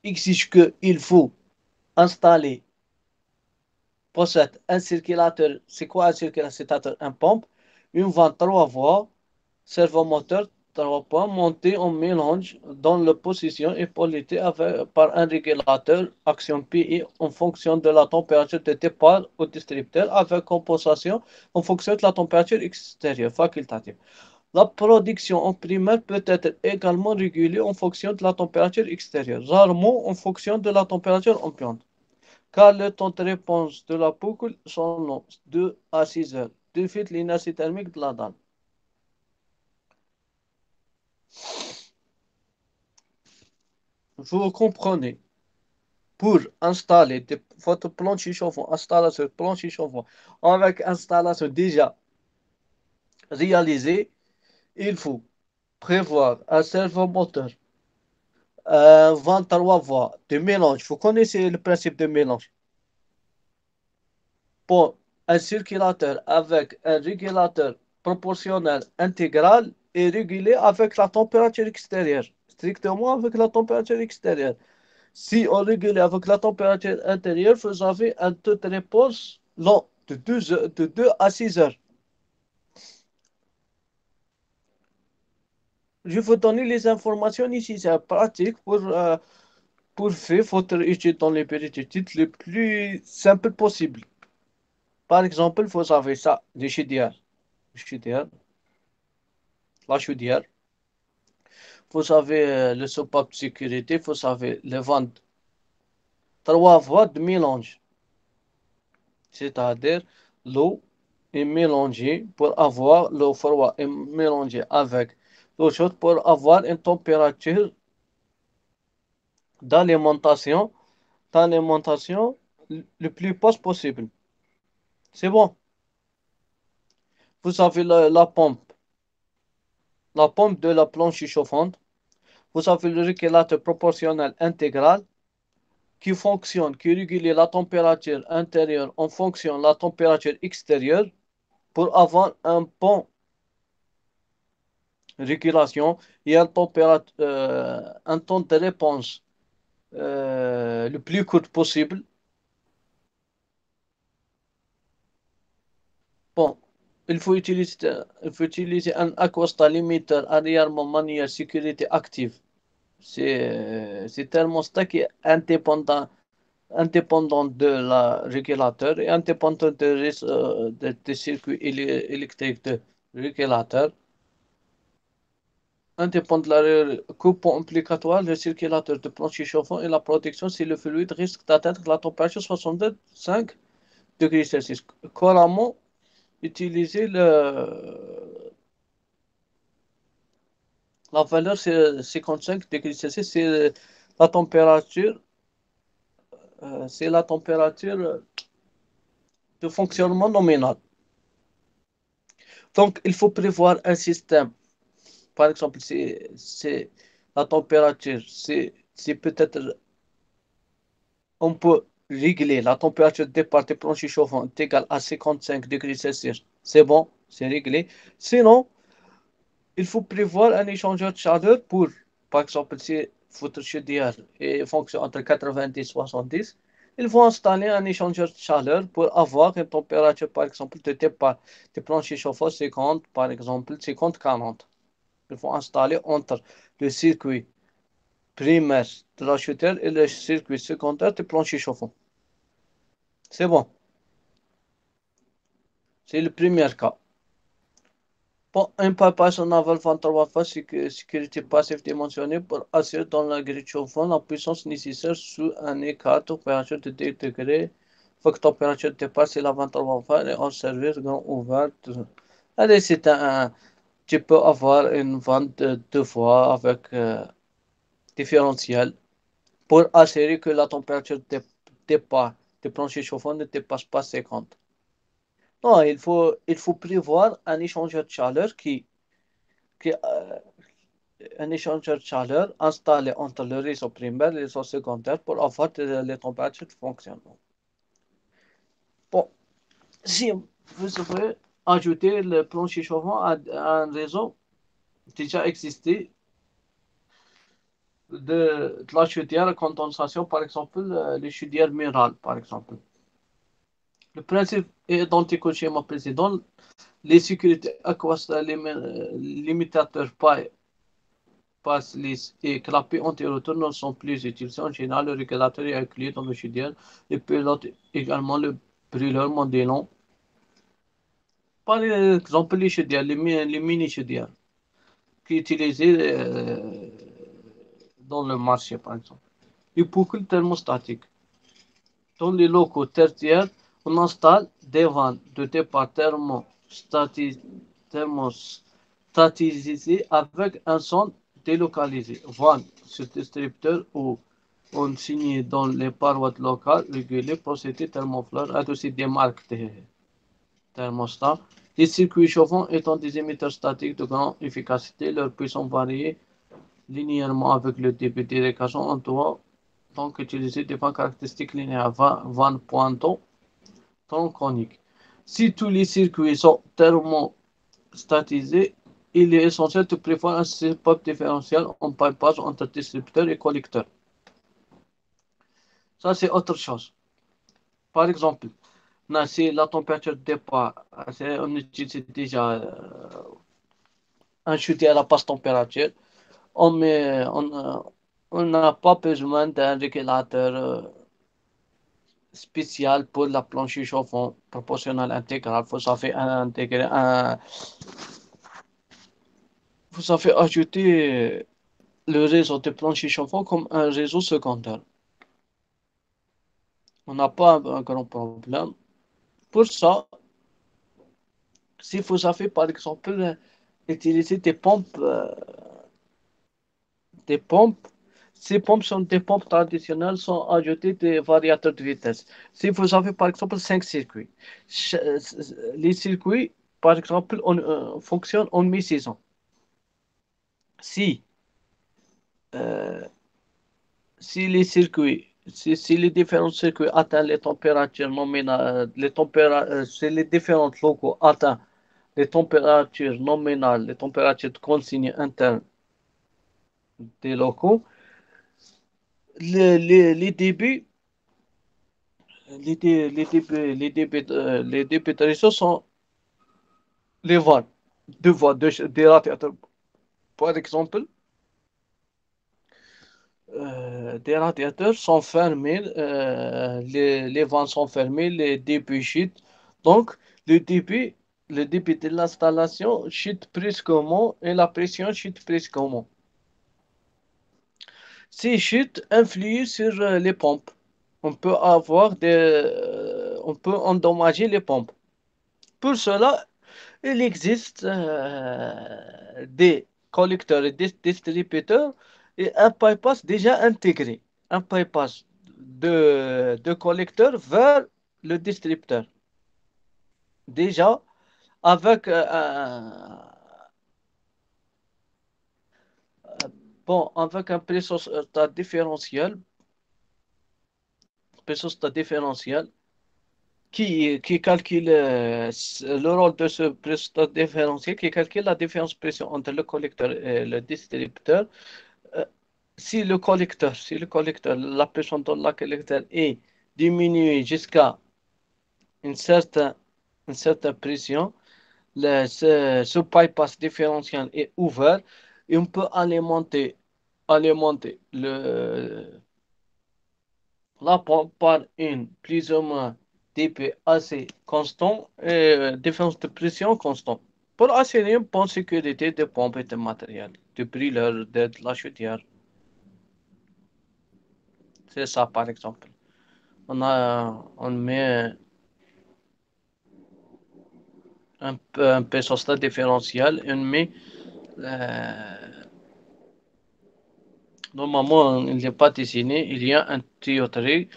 exige qu'il faut installer, possède un circulateur. C'est quoi un circulateur? C'est un pompe, une vente 3 voies, servomoteur 3 points monté en mélange dans la position et polité par un régulateur action PI en fonction de la température de départ au distributeur avec compensation en fonction de la température extérieure facultative. La production en primaire peut être également régulée en fonction de la température extérieure, rarement en fonction de la température ambiante, car le temps de réponse de la boucle sont longs, 2 à 6 heures, du fait de l'inertie thermique de la dalle. Vous comprenez, pour installer votre plancher chauffant, installation plancher chauffant, avec installation déjà réalisée, il faut prévoir un servomoteur, un 23 voies de mélange. Vous connaissez le principe de mélange. Pour un circulateur avec un régulateur proportionnel intégral est régulé avec la température extérieure, strictement avec la température extérieure. Si on régule avec la température intérieure, vous avez un taux de réponse long de 2 à 6 heures. Je vais vous donner les informations ici. C'est pratique pour faire votre étude dans les périodes le plus simple possible. Par exemple, vous avez ça, des chaudières, la chaudière. Vous avez le soupape de sécurité, vous avez le ventre. 3 voies de mélange, c'est-à-dire l'eau est mélangée pour avoir l'eau froide est mélangée avec l'eau chaude pour avoir une température d'alimentation, le plus basse possible. C'est bon. Vous avez la pompe de la planche chauffante. Vous avez le régulateur proportionnel intégral qui régule la température intérieure en fonction de la température extérieure pour avoir un bon régulation et un temps de réponse le plus court possible. Bon, il faut utiliser un Aquastar limiter arrière manière sécurité active. C'est thermostat qui est indépendant de la régulateur et indépendant des circuits électriques de régulateur. Indépendant de la coupon obligatoire, le circulateur de plancher chauffant et la protection si le fluide risque d'atteindre la température 65 degrés Celsius. Couramment utiliser la valeur c'est 55 degrés Celsius, c'est la température c'est la température de fonctionnement nominal. Donc, il faut prévoir un système. Par exemple, c'est la température, c'est peut-être, on peut régler la température de départ des planches chauffantes égale à 55 degrés Celsius. C'est bon, c'est réglé. Sinon, il faut prévoir un échangeur de chaleur pour, par exemple, si votre chaudière fonctionne entre 90 et 70, il faut installer un échangeur de chaleur pour avoir une température, par exemple, de départ des planches chauffantes 50, par exemple, 50-40. Il faut installer entre le circuit primaire de la chaudière et le circuit secondaire des planches chauffants. C'est bon, c'est le premier cas. Bon, un pipage en aval 23 fois sécurité passive dimensionnée pour assurer dans la grille chauffante la puissance nécessaire sous un écart de température de 2 degrés. Faut que la température dépasse la 23 fois et en service grand ouvert. Allez, tu peux avoir une vente de 2 fois avec différentiel pour assurer que la température de départ des planchers chauffants ne dépasse pas 50. Non, il faut prévoir un échangeur de chaleur qui un échangeur de chaleur installé entre le réseau primaire et le réseau secondaire pour avoir les températures de fonctionnement. Bon, si vous voulez ajouter le plancher chauffant à un réseau déjà existé de la chaudière à condensation, par exemple, les chaudières murales, par exemple. Le principe est identique au schéma précédent. Les sécurités aquastales, limitateurs paille, passe lisse et clapets anti-retour ne sont plus utilisés. En général, le régulateur est inclus dans le chaudière et pilote également le brûleur modélant. Par exemple, les chaudières, les mini-chaudières qui sont utilisées dans le marché, par exemple. Les boucles thermostatiques. Dans les locaux tertiaires, on installe des vannes de départ thermostatisées avec un son délocalisé. Vannes sur distributeur ou on signe dans les parois locales régulées, procédé thermoflage, a aussi des marques de thermostats. Les circuits chauffants étant des émetteurs statiques de grande efficacité, leur puissance varie linéairement avec le débit d'irrigation en doit donc utiliser des vannes caractéristiques linéaires, vannes pointant, tronc conique. Si tous les circuits sont thermostatisés, il est essentiel de prévoir un système différentiel en bypass entre distributeur et collecteur. Ça, c'est autre chose. Par exemple, si la température de départ, on utilise déjà un chutier à la basse température, on n'a pas besoin d'un régulateur spécial pour la planche chauffant proportionnel intégral. Vous savez ajouter le réseau de planches chauffant comme un réseau secondaire. On n'a pas un grand problème. Pour ça, si vous avez par exemple utilisé des pompes, ces pompes sont des pompes traditionnelles, sont ajoutées des variateurs de vitesse. Si vous avez par exemple 5 circuits, les circuits, par exemple, fonctionnent en mi-saison. Si, euh, si les différents circuits atteignent les températures nominales, si les différents locaux atteignent les températures nominales, les températures de consigne internes des locaux, les débuts, les débuts de réseau sont les vannes, deux voies, des radiateurs. Par exemple, des radiateurs sont fermés, les vannes sont fermées, les débuts chutent. Donc, le début, le début de l'installation chute brusquement et la pression chute brusquement. Ces chutes influent sur les pompes. On peut endommager les pompes. Pour cela, il existe des collecteurs et des distributeurs et un bypass déjà intégré. Un bypass. de collecteur vers le distributeur. Déjà, avec avec un pressostateur différentiel qui calcule le rôle de ce pressostateur différentiel, qui calcule la différence de pression entre le collecteur et le distributeur. Euh, si le collecteur, la pression dans le collecteur est diminuée jusqu'à une certaine, une certaine pression, ce bypass différentiel est ouvert et on peut alimenter la pompe par une plus ou moins débit assez constant et différence de pression constante pour assurer une bonne sécurité des pompes et des matériels, du brûleur, de la chaudière. C'est ça, par exemple. On met un pésostat différentiel, on met euh, normalement, il n'est pas dessiné, il y a un tuyauterie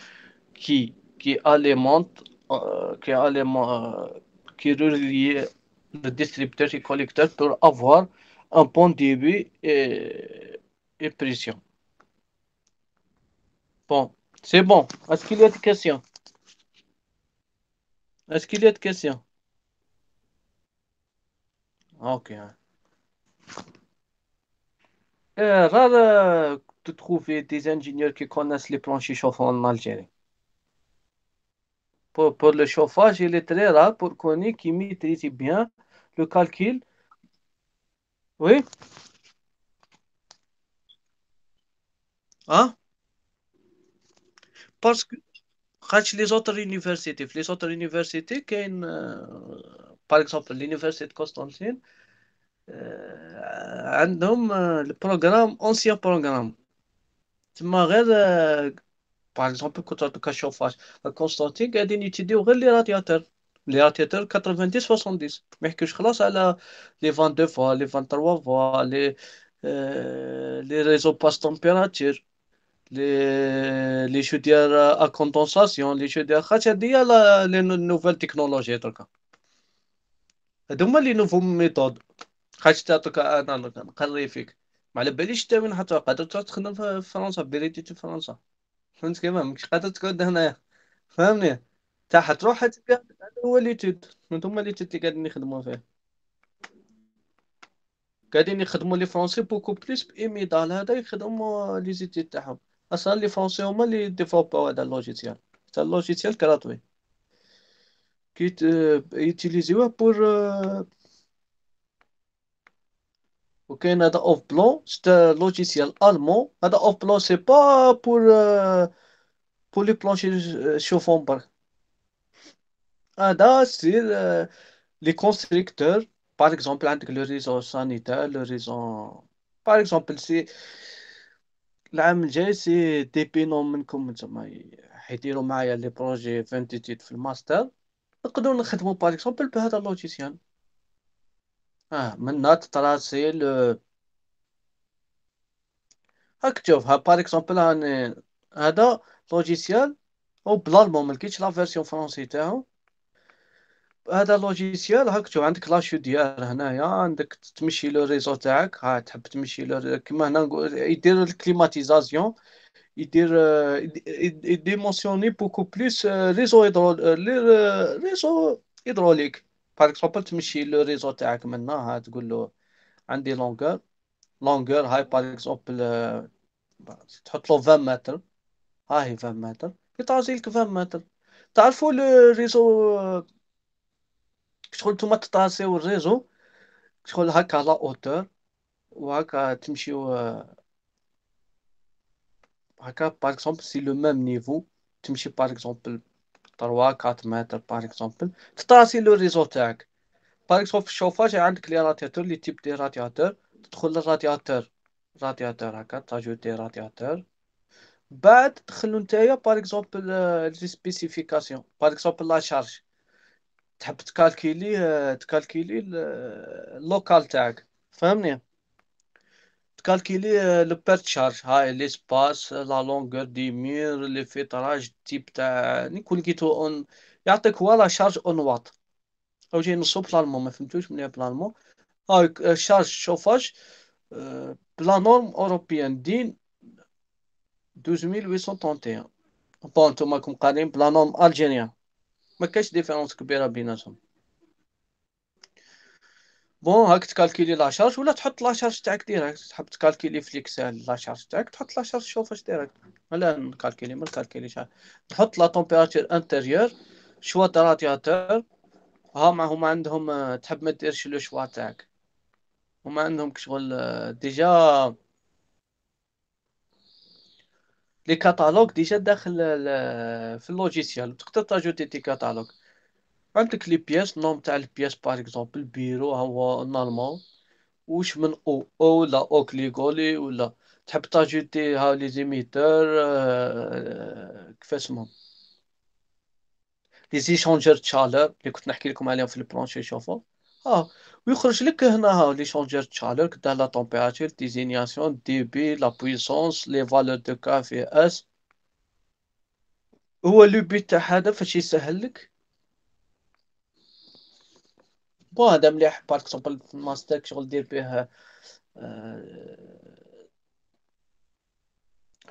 qui alimente, qui relie le distributeur et collecteur pour avoir un bon débit et pression. Bon, c'est bon. Est-ce qu'il y a des questions? Est-ce qu'il y a des questions? Ok. Rare de trouver des ingénieurs qui connaissent les planchers chauffants en Algérie. Pour le chauffage, il est très rare pour connaître qui maîtrise bien le calcul. Oui? Hein? Parce que les autres universités, par exemple l'université de Constantine, عندهم البروغرام ancien programme. تما غير par exemple كنت كشوفاج كونستانتين قاعدين يتيديو غير لي رادياتور 90 70 ما يحكيوش خلاص على لي 22 فوا لي 23 فوا لي ريزو باس تمبيراتور لي شوديار ا كوندونساسيون لي شوديار خاطر هادي هي لي نوفيل تكنولوجي دركا هادو هما لي نوفو ميثود خاطر تعطيك انا نقري فيك ما على باليش انت وين حتى قادر تروح تخدم في فرنسا بيريتي في فرنسا فهمت كيف ماكش قادر تقعد هنايا فهمني تا حتروح حتلقى هذا هو ليتود هما ليتود اللي قاعدين يخدموا فيه قاعدين يخدموا لي فرونسي بوكو بليس بإيميدال هذا يخدموا لي زيتيد تاعهم اصلا لي فرونسي هما اللي ديفلوباو هذا اللوجيسيال حتى اللوجيسيال كراتوي كي يوتيليزيوه بور وكاين هذا اوف بلون ستا لوجيسيال المون هذا اوف بلون سي با بور لي بلانشي شوفون برك هذا سير les constructeurs, par exemple, عندك le réseau sanitaire, le réseau. Par exemple, العام الجاي سي دي بينو منكم زعما حيديروا معايا لي بروجي فانتيتيد في الماستر نقدروا نخدموا باغ اكزومبل بهذا اللوجيسيال من تراسي هاك تشوف باغ اكزومبل هذا لوجيسيال او بالالمون ما لقيتش لا فيرسيون فرونسي تاعو هذا لوجيسيال هاك تشوف عندك لاشو ديال هنايا عندك تمشي لو ريزو تاعك تحب تمشي كيما هنا نقول يدير الكليماتيزاسيون يدير يديمونسيوني بوكو بليس ريزو هيدروليك باغ اكزومبل تمشي لو ريزو تاعك منا تقول له عندي لونغور هاي باغ اكزومبل تحط له 20 متر هاي 20 متر يطازي لك 20 متر تعرفوا لو ريزو شغل نتوما تطاسيو الريزو شغل هكا لا اوتور وهكا تمشيو هكا باغ اكزومبل سي لو ميم نيفو تمشي باغ اكزومبل 3 4 متر باغ اكزومبل تطاسي لو ريزو تاعك باغ اكزومبل في الشوفاج عندك لي رادياتور لي تيب دي رادياتور تدخل للرادياتور هكا تاجوتي رادياتور بعد تدخلو نتايا باغ اكزومبل لي سبيسيفيكاسيون باغ اكزومبل لا شارج تحب تكالكيلي اللوكال تاعك فهمني calculer le perte de charge, l'espace, la longueur des murs, le filtrage type تاع نقول لقيتو اون يعطيك هو لا شارج اون وات او جاي نصو بالالمون ما فهمتوش مليح بالالمون هاي شارج شوفاج بلا نورم اوروبيان دين 12831 بون نتوما راكم قارين بلا نورم الجيريان ما كاينش ديفيرونس كبيره بيناتهم بون هاك تكالكيلي لا شارج ولا تحط لا شارج تاعك ديريكت تحب تكالكيلي في الاكسل لا شارج تاعك تحط لا شارج شوفاج ديريكت لا نكالكيلي ما نكالكيليش نحط لا تمبيراتور انتيريور شوا تاع رادياتور هما عندهم تحب ما ديرش لو شوا تاعك هما عندهم كشغل ديجا لي كاتالوج ديجا داخل في اللوجيسيال تقدر تاجوتي دي كاتالوج عندك لي بياس نوم تاع البياس باغ اكزومبل بيرو هو نورمال وش من او ولا او كليغولي ولا تحب تاجوتي ها لي زيميتور كيف اسمهم لي زيشونجر تشالور اللي كنت نحكي لكم عليهم في البلانشي شوفو اه ويخرج لك هنا ها لي شونجر تشالور كدا لا تمبيراتور ديزينياسيون دي بي لا بويسونس لي فالور دو كافي اس هو لو بيت تاع هذا فاش يسهل لك بون هذا مليح بارك اكزومبل في الماستر شغل دير به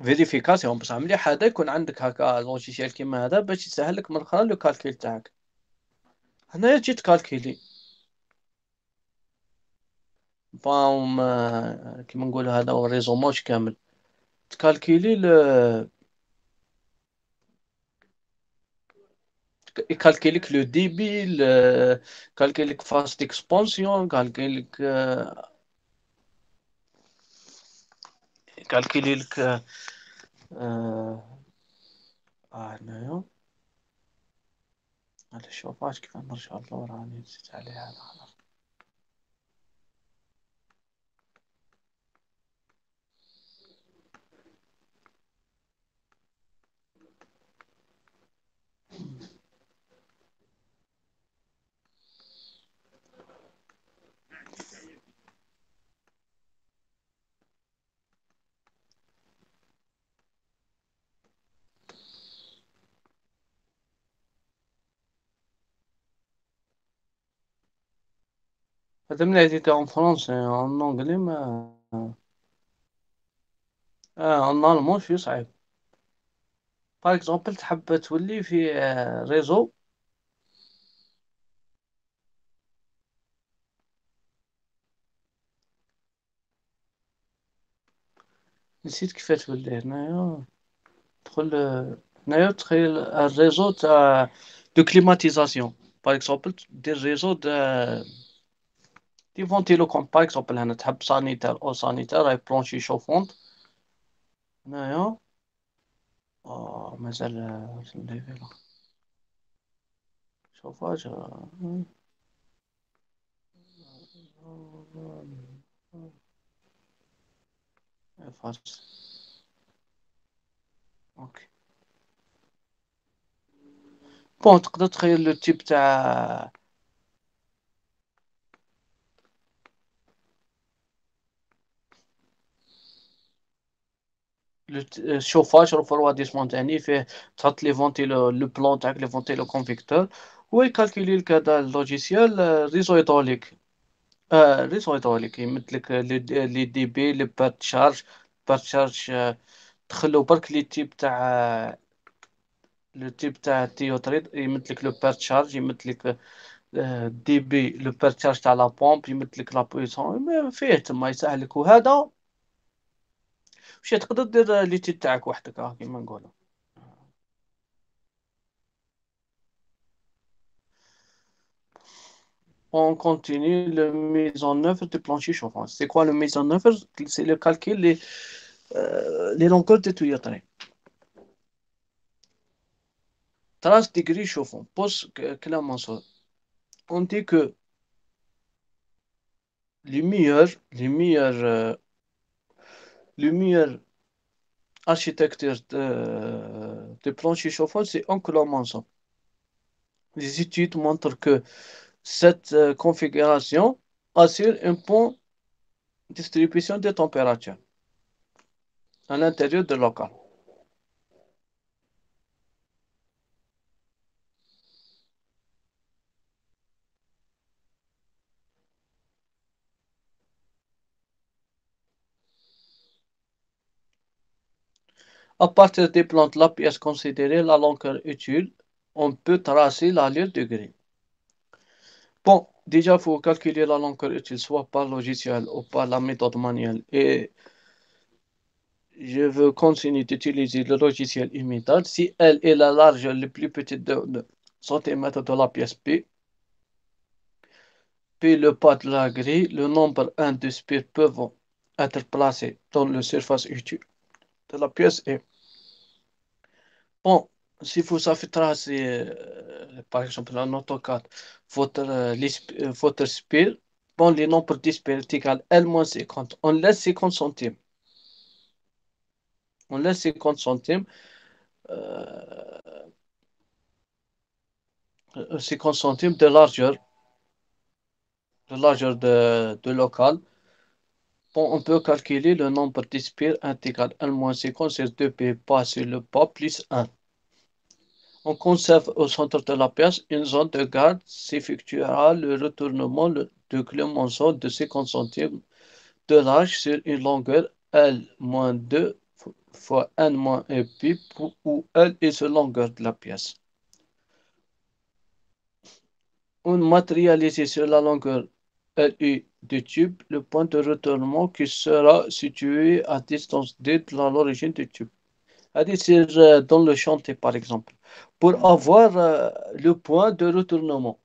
فيريفيكاسيون بصح مليح هذا يكون عندك هكا لوجيسيال كيما هذا باش يسهل لك من الاخر لو كالكيل تاعك هنايا تجي تكالكيلي بام كيما نقول هذا هو الريزوماج كامل تكالكيلي يكالكيليك لو ديبي كالكيليك فاست اكسبانسيون كالكيليك كالكيلي لك هنايا هذا شوفاش كيف نرجع اللور راني نسيت عليه هذا خلاص هذا من هذيك اون فرونسي اون انجلي ما اون المون شوي صعيب باغ اكزومبل تحب تولي في ريزو نسيت كيف تولي هنايا تدخل هنايا تخيل الريزو تاع دو كليماتيزاسيون باغ اكزومبل دير ريزو دي فونتيلو كوم باغ اكزومبل هنا تحب سانيتير او سانيتير هاي بلونشي شوفونت هنايا مازال الليفل شوفاج فارس اوكي بون تقدر تخيل لو تيب تاع الشوفاج الريفرواديسمون تاعي فيه تحط لي فونتيلو لو بلون تاعك لي فونتيلو كونفيكتور هو يكالكولي لك هذا اللوجيسيال ريزو هيدروليك ريزو هيدروليك يمد لك لي دي بي لي بات شارج بات شارج تخلو برك لي تيب تاع لو تيب تاع التيوتريد يمد لك لو بات شارج يمد لك دي بي لو بات شارج تاع لا بومب يمد لك لا بويسون فيه تما يسهل لك وهذا واش تقدر دير لي تيب تاعك وحدك كيما نقولوا On continue la mise en œuvre du plancher chauffant. C'est quoi la mise en œuvre? C'est le calcul les longueurs de tuyauterie. 30 degrés chauffant. Pose clairement ça. On dit que les meilleures architectures de plancher chauffant, c'est en ça. Les études montrent que cette configuration assure un bon distribution des températures à l'intérieur de local. À partir des plans de la pièce considérée la longueur utile, on peut tracer l'allure de grille. Bon, déjà, il faut calculer la longueur utile soit par logiciel ou par la méthode manuelle. Et je veux continuer d'utiliser le logiciel imitate. Si L est la largeur la plus petite de centimètres de la pièce P, puis le pas de la grille, le nombre 1 de spires peuvent être placés dans la surface utile de la pièce et bon, si vous savez tracer, par exemple, en AutoCAD, votre spire, bon, le nombre de spires est égal à L moins 50. On laisse 50 centimes. On laisse 50 centimes. Euh, 50 centimes de local. Bon, on peut calculer le nombre d'espires intégral 1 moins 50 sur 2p pas sur le pas plus 1. On conserve au centre de la pièce une zone de garde s'effectuera le retournement de clémenceau de 50 centimes de large sur une longueur L-2 fois N-1 pi où L est la longueur de la pièce. On matérialise sur la longueur LU du tube le point de retournement qui sera situé à distance d de l'origine du tube. C'est-à-dire dans le chantier, par exemple. Pour avoir le point de retournement,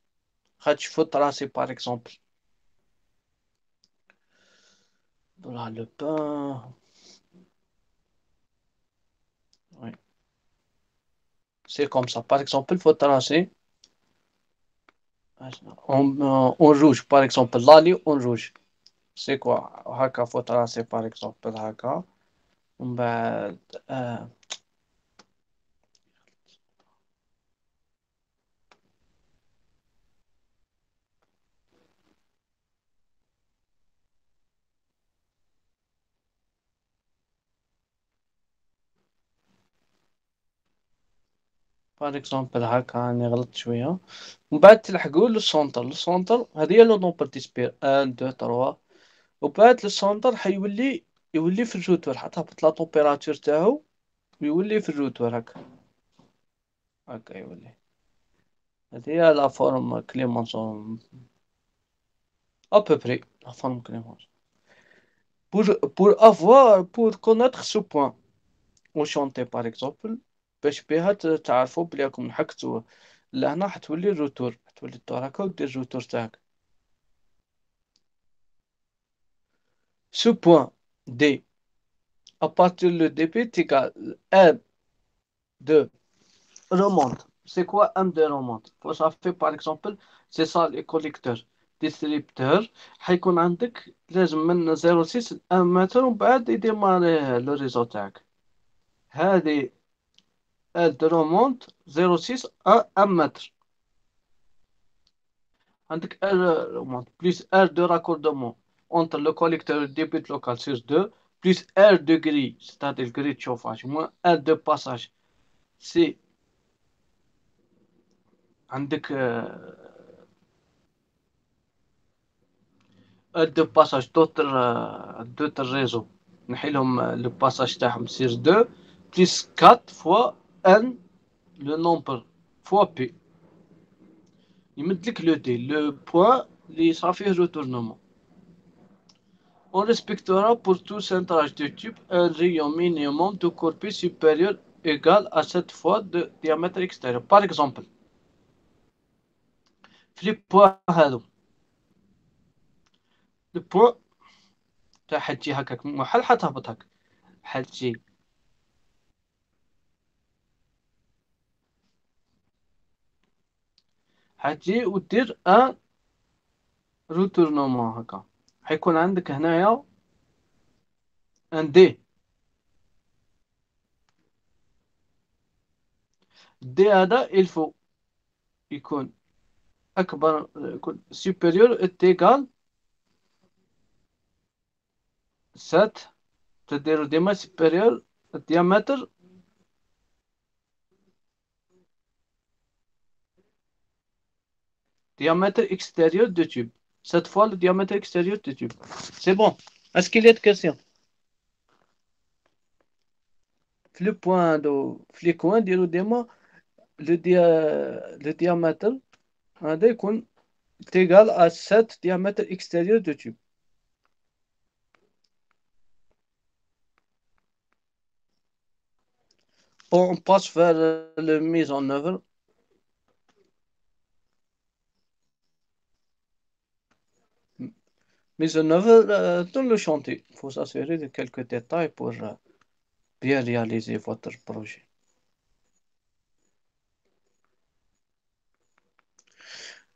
il faut tracer, par exemple, voilà, le pain. Oui. C'est comme ça. Par exemple, il faut tracer en rouge, par exemple, la ligne en rouge. C'est quoi? Il faut tracer, par exemple, Haka. Ben, euh, par exemple, هكا أنا غلطت شوية ومن بعد تلحقوا للسونتر هذه هي لو نومبر ديسبير 1 2 3 وبعد السونتر يولي في الروتور حتهبط لا تومبيراتور تاعو ويولي في الروتور هكا يولي هذه هي لا فورم كليمونسون à peu près la forme Clémenceau pour connaître ce point au chantier par exemple باش بها تعرفوا بلي راكم حكتوا لهنا حتولي الروتور حتولي الدور هكا ودير الروتور تاعك. Ce point D, à partir de dp est égal M de remonte. C'est quoi M de remonte? Ça fait par exemple, c'est ça les collecteurs. Distributeur حيكون عندك لازم من 0.6 1 متر ومن بعد يديمار لو ريزو تاعك. هذه L de remonte 0.6 à 1 mètre. عندك R remonte plus R de raccordement entre le collecteur et le débit local sur 2 plus R de grille, c'est-à-dire grille de chauffage, moins R de passage. C'est عندك R de passage d'autres réseaux نحيلهم le passage تاعهم sur 2 plus 4 fois N le nombre fois P يمد لك le D le point اللي صار فيه retournement. On respectera pour tout centrage de tube un rayon minimum de corpus supérieur égal à 7 fois de diamètre extérieur. Par exemple, في لي بوان هادو لو بوان تاع حتجي هكاك محل حتهبط هكا حتجي ودير ان روتورنومون هكا حيكون عندك هنايا ان دي دي هذا الفو يكون اكبر يكون supérieur est égal 7, c'est-à-dire le diamètre supérieur, diamètre extérieur du tube. 7 fois le diamètre extérieur du tube. C'est bon. Est-ce qu'il y a de questions? Le point de, le coin de le diamètre est égal à 7 diamètre extérieur du tube. On passe vers la mise en œuvre. Mise en œuvre dans le chantier. Il faut s'assurer de quelques détails pour bien réaliser votre projet.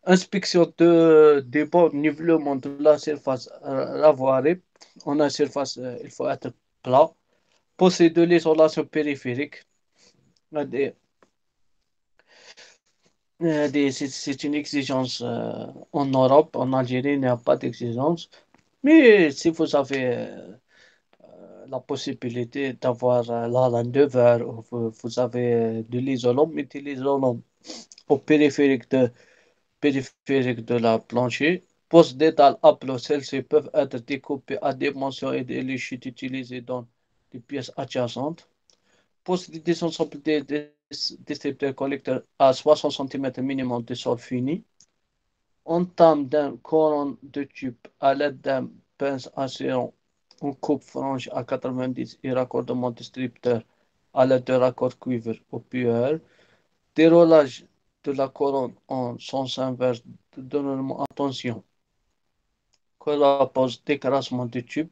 Inspection des bons nivellement de la surface ravoirée. On a une surface, il faut être plat. Posséder l'isolation périphérique. Des, c'est une exigence en Europe. En Algérie, il n'y a pas d'exigence. Mais si vous avez la possibilité d'avoir la main-d'œuvre, vous avez de l'isolant, mettez l'isolant au périphérique de la plancher. Post d'étal à plat, celles-ci peuvent être découpées à dimension et les chutes utilisées dans les pièces adjacentes. Post de désensemble des distributeurs collecteurs à 60 cm minimum de sol fini. Entame d'un coron de tube à l'aide d'un pince assurant une coupe-frange à 90 et raccordement distributeur à l'aide de raccord cuivre au pueur. Déroulage de la couronne en sens inverse. Donnons attention. Collapose d'écrasement du tube.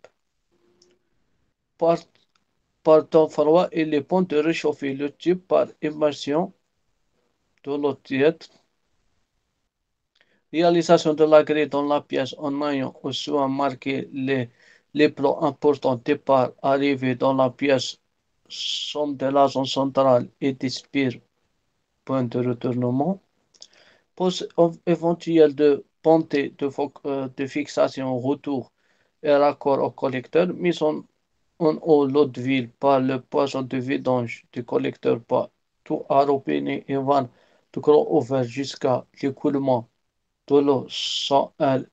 Par, par temps froid, il est bon de réchauffer le tube par immersion de l'eau tiède. Réalisation de la grille dans la pièce en ayant au soin marqué les plans importants départ, arrivée dans la pièce, somme de la zone centrale et d'expire, point de retournement. Pose éventuelle de ponté de fixation, retour et raccord au collecteur, mise en eau l'eau de ville par le poisson de vidange du collecteur par tout à robinet et vanne de grand ouvert jusqu'à l'écoulement de l'eau sans elle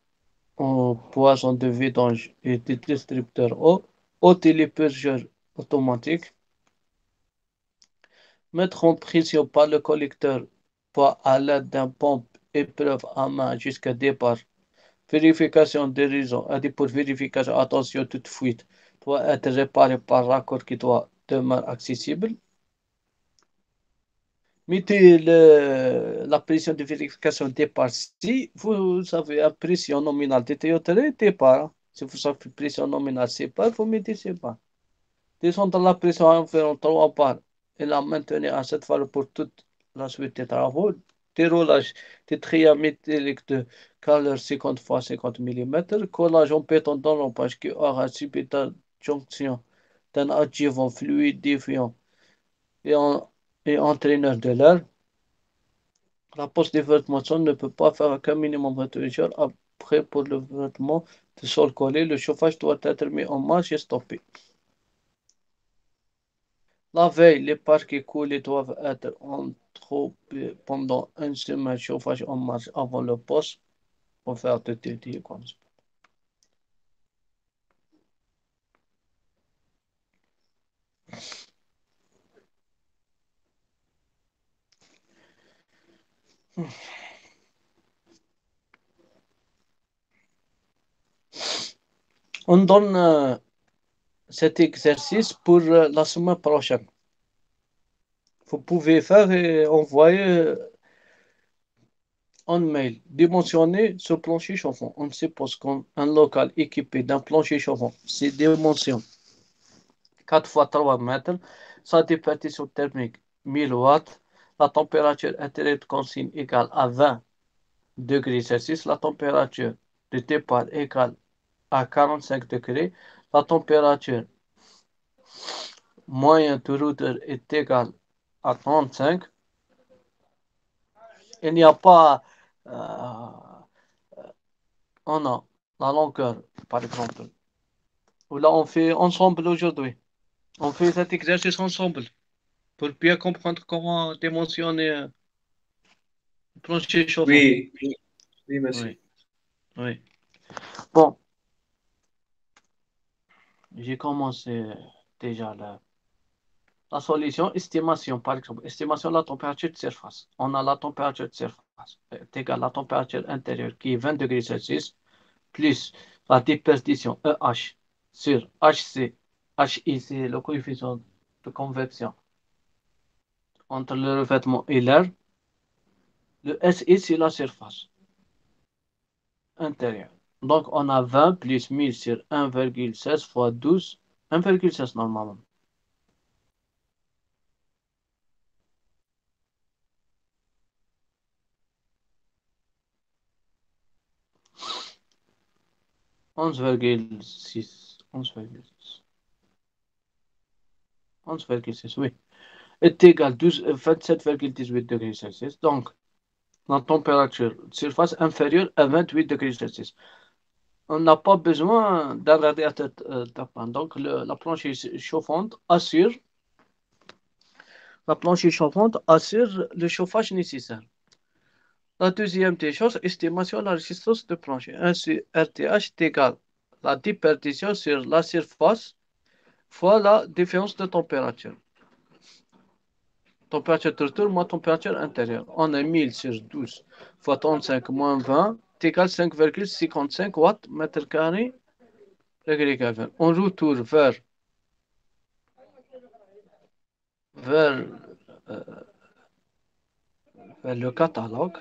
en poisson de vidange et de distributeur eau, au télépurgeur automatique, mettre en pression par le collecteur pas à l'aide d'un pompe épreuve à main jusqu'à départ. Vérification d'horizon. Pour vérification, attention, toute fuite doit être réparée par raccord qui doit demeurer accessible. Mettez la pression de vérification départ. Si vous avez une pression nominale de théotérie, départ. Si vous avez une pression nominale sépare, vous mettez sépare. Descendre la pression à environ 3 bars et la maintenir à cette valeur pour toute la suite des travaux. Déroulage des trias métalliques de caleur 50 x 50 mm. Collage en béton dans l'empage qui aura subi la jonction d'un adjuvant fluidifiant et, et entraîneur de l'air. La poste de vêtements sol ne peut pas faire qu'un minimum de 28 heures après pour le vêtement de sol collé. Le chauffage doit être mis en marche et stoppé. La veille, les parquets coulés doivent être entrepris pendant une semaine. Chauffage en marche avant le poste pour faire de dédié comme ça. On donne cet exercice pour la semaine prochaine. Vous pouvez faire et envoyer en mail. Dimensionner ce plancher chauffant. On suppose qu'un local équipé d'un plancher chauffant, c'est dimension 4 fois 3 mètres, sa répartition thermique 1000 watts, la température intérieure de consigne égale à 20 degrés Celsius, la température de départ égale à 45 degrés, la température moyenne de routeur est égale à 35. Il n'y a pas, on a la longueur, par exemple, Là, on fait ensemble aujourd'hui. On fait cet exercice ensemble pour bien comprendre comment démentionner le plancher chauffant. Oui, oui, oui, monsieur. Oui, oui. Bon, j'ai commencé déjà la solution, estimation, par exemple. Estimation de la température de surface. On a la température de surface est égale à la température intérieure qui est 20 degrés Celsius plus la déperdition EH sur HC. HI, c'est le coefficient de convection entre le revêtement et l'air. Le SI, c'est la surface intérieure. Donc, on a 20 plus 1000 sur 1,16 fois 12, 1,16 normalement. Onze virgule six, 11,6, oui, est égal à 27,18 degrés Celsius. Donc, la température de surface inférieure à 28 degrés Celsius. On n'a pas besoin d'un radiateur tapant. Donc, la planche chauffante assure, la planche chauffante assure le chauffage nécessaire. La deuxième des choses, estimation de la résistance de plancher. Ainsi, RTH est égal à la déperdition sur la surface fois la différence de température. Température de retour moins température intérieure. On a 1000 sur 12 fois 35 moins 20 est égal à 5,55 watts mètre carré degré Kelvin. On retourne vers, euh, vers le catalogue.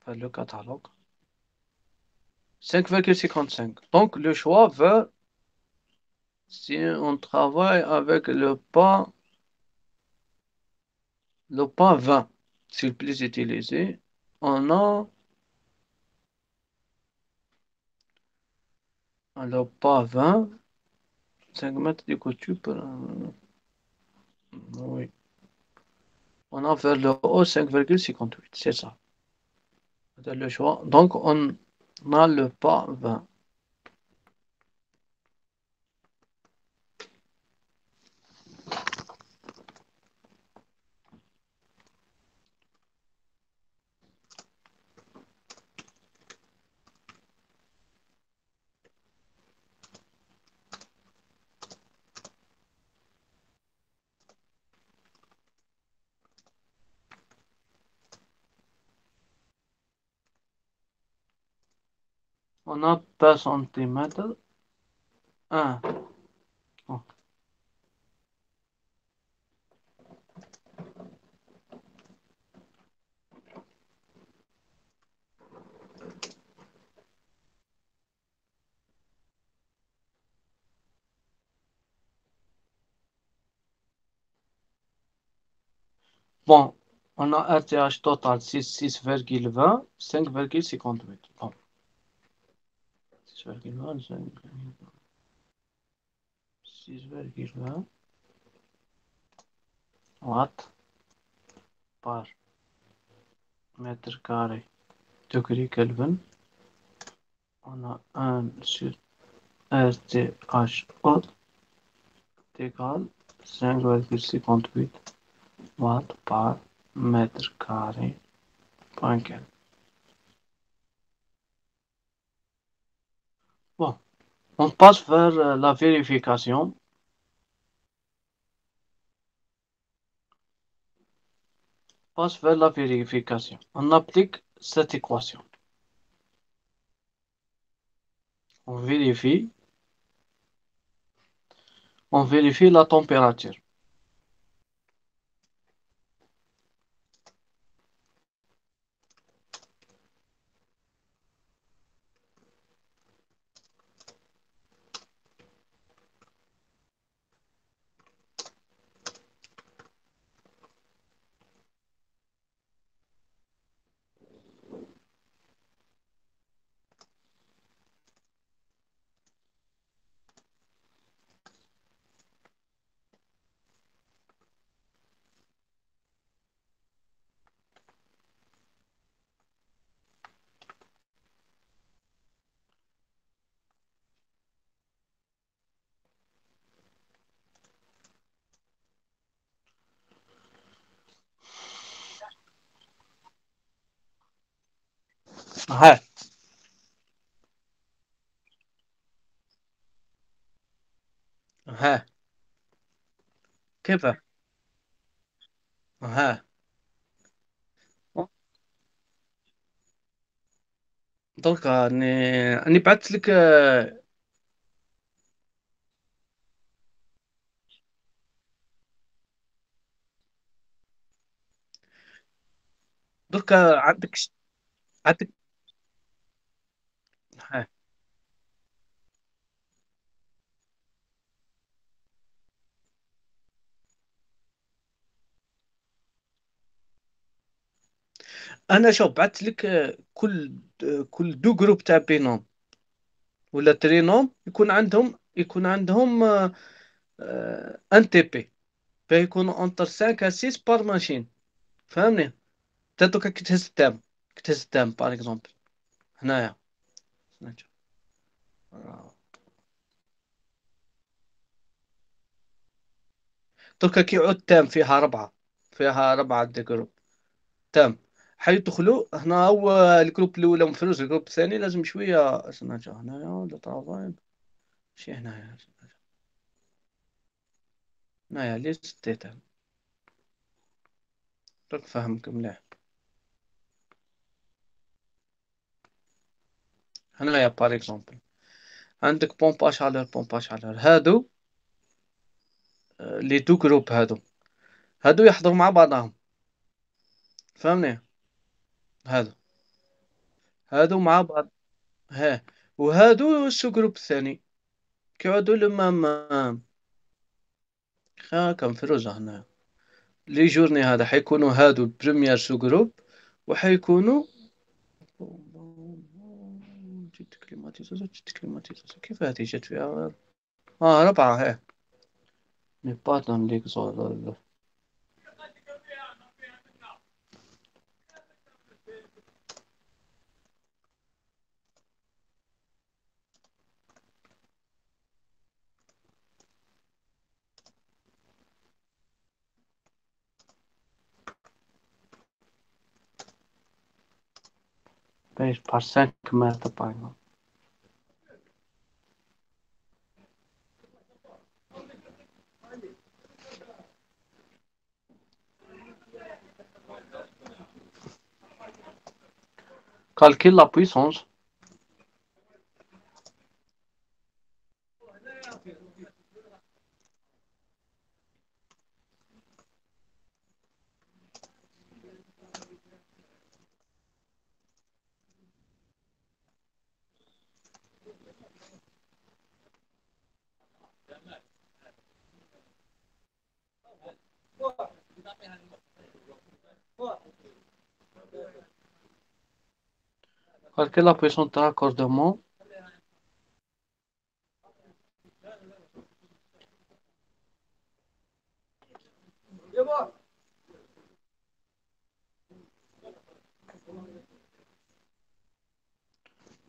Vers le catalogue. 5,55. Donc le choix vers, si on travaille avec le pas 20, c'est le plus utilisé, on a le pas 20, 5 mètres de couture pour, oui. On a vers le haut 5,58, c'est ça. C'est le choix. Donc on a le pas 20. On a pas centimètre. 1. Bon, on a RTH total 6,20, 5,58. Bon, 6,20, 6,20 watts par mètre carré degré Kelvin. On a 1 sur RTH haute égale 5,58 watts par mètre carré point Kelvin. Bon, on passe vers la vérification. Passe vers la vérification. On applique cette équation. On vérifie. On vérifie la température. ها. ها. كيف؟ ها. دونك راني بعثت لك درك عندك. ها. انا شوف بعثت لك كل دو جروب تاع بينوم ولا ترينوم يكون عندهم ان تي بي، فيكونوا انتر 5 ا 6 بار ماشين. فهمني؟ تاتوكا كي تهز التام باغ اكزومبل هنايا. دركا كي يعود تام فيها ربعة دي جروب تام. حيدخلوا هنا. هو الجروب الاولى مفروز، الجروب الثاني لازم شويه سنجا هنايا ولا طرافاين. شي هنايا. هنايا ليست ديتا. درك فهمك مليح. هنايا باغ اكزومبل عندك بومباج على هادو. لي تو جروب هادو يحضروا مع بعضهم. فهمني؟ هادو هادو مع بعض. ها. وهادو السو جروب الثاني كيعودوا لما كان فيروزة هنا. لي جورني هذا حيكونوا هادو البريمير سو جروب، وحيكونوا جيت كليماتيزاسيون كيف هذه جات فيها. ربعة ها. مي با دون ليكزور. باش بار 5 مات باغ. Calcule la puissance. Calcule la puissance de raccordement.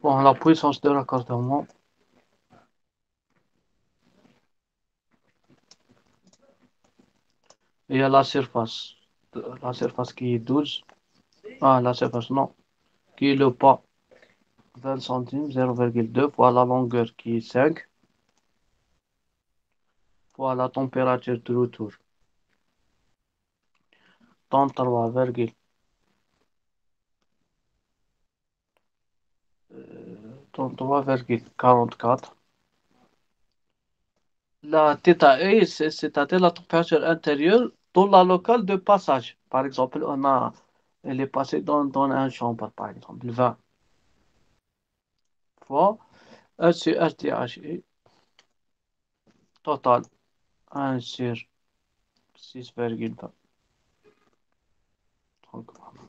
Bon, la puissance de raccordement. Il y a la surface. La surface qui est 12. La surface, non. Qui est le pas 20 centimes, 0,2 fois la longueur qui est 5 fois la température de retour 33,44. La θe, c'est-à-dire la température intérieure dans la locale de passage. Par exemple, elle est passée dans une chambre, par exemple, 20 fois E sur RTHE total 1 sur 6,20. Donc, voilà.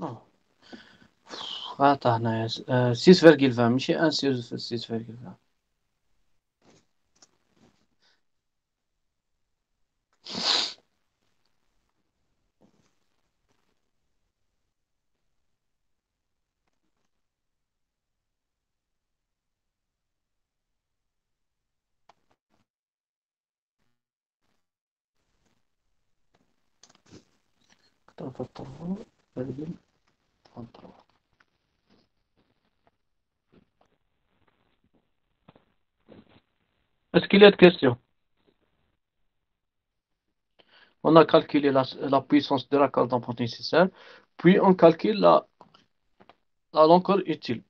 Non. Attends, 6,20 ماشي 1 sur 6,20. Est-ce qu'il y a de questions? On a calculé la puissance de la carte d'empreinte nécessaire, puis on calcule la longueur utile.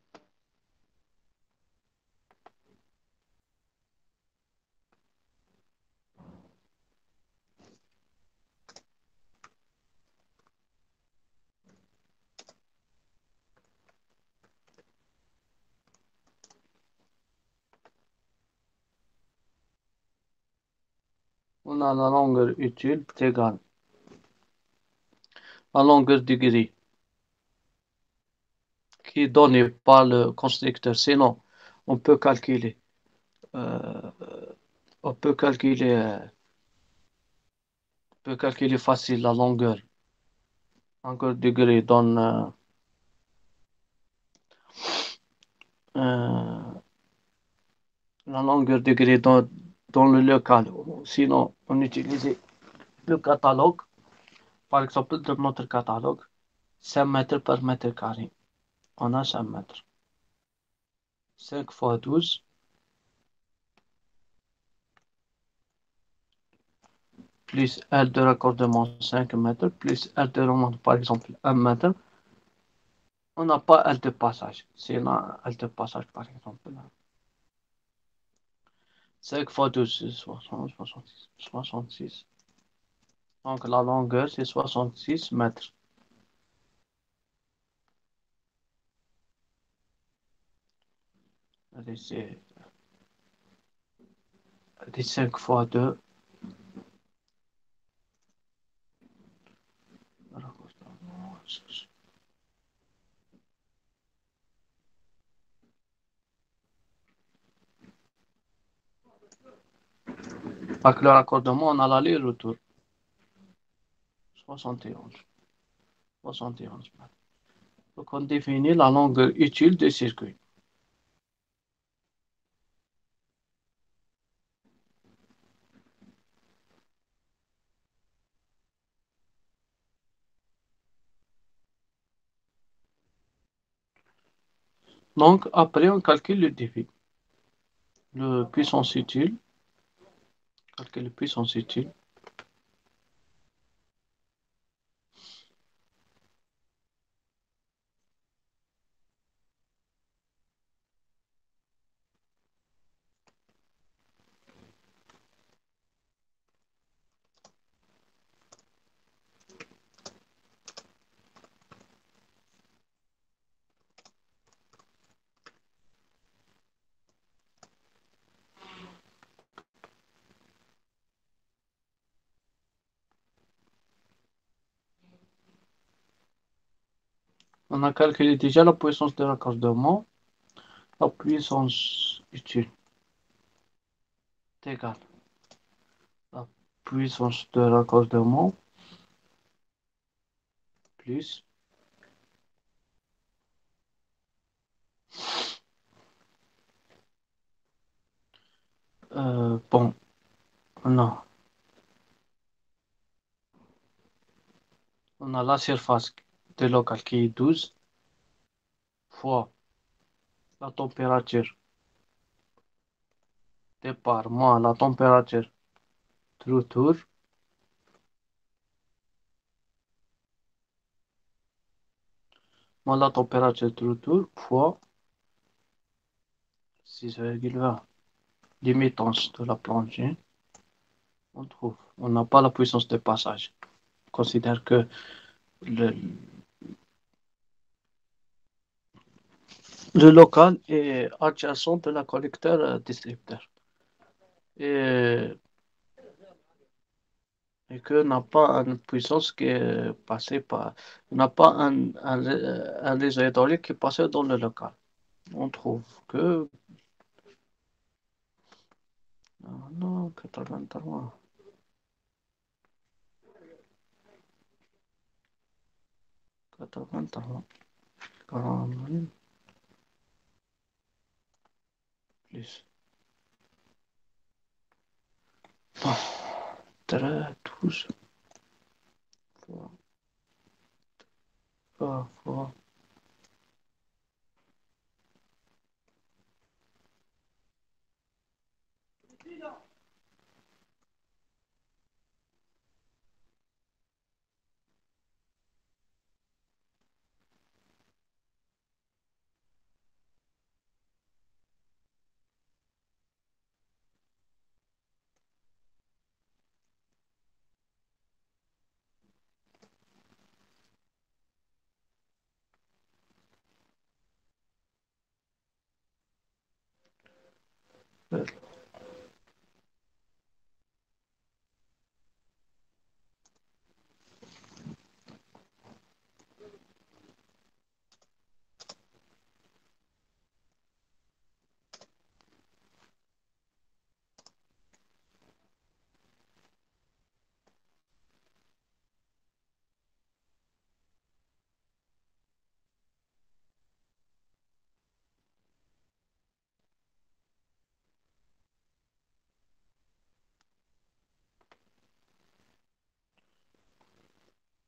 On a la longueur utile égale la longueur du gris qui est donnée par le constructeur. Sinon, on peut calculer, euh, on peut calculer facile la longueur. Longueur du gris donne euh, la longueur du gris dans le local. Sinon, on utilisait le catalogue, par exemple, de notre catalogue, 5 mètres par mètre carré. On a 5 mètres. 5 fois 12 plus aire de raccordement 5 mètres, plus aire de remonte, par exemple, 1 mètre. On n'a pas aire de passage. C'est là, aire de passage, par exemple. 5 fois 12, c'est 60, 66. 66. Donc la longueur, c'est 66 mètres. Allez, c'est 5 fois 2. Avec le raccordement, on a l'aller-retour. 71. 71 mètres. Donc on définit la longueur utile du circuit. Donc après, on calcule le débit. Le puissance utile. Calcule le puissance utile. On a calculé déjà la puissance de raccordement. La puissance utile est égale la puissance de raccordement plus bon, non, on a la surface de local qui est 12 fois la température départ moins la température de retour moins la température de retour fois 6,20. Limitance de la plongée, on trouve. On n'a pas la puissance de passage. On considère que le, le local est adjacent de la collecteur distributeur. Et et que n'a pas une puissance qui est passée par, n'a pas un réseau hydraulique qui est passé dans le local. On trouve que, non, non, 83, 83, 40 plus 13, 12, fois, fois.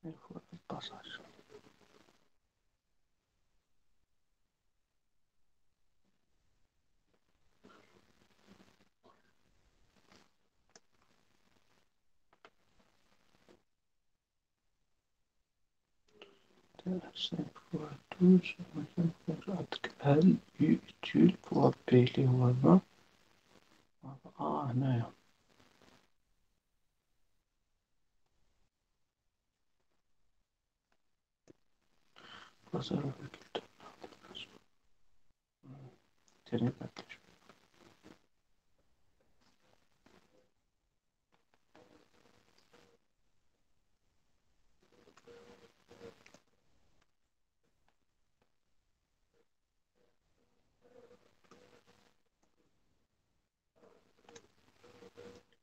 Il faut le passage. cinq fois 12, L, U, utile, fois P, les voisins. Ah, non. Pas ça,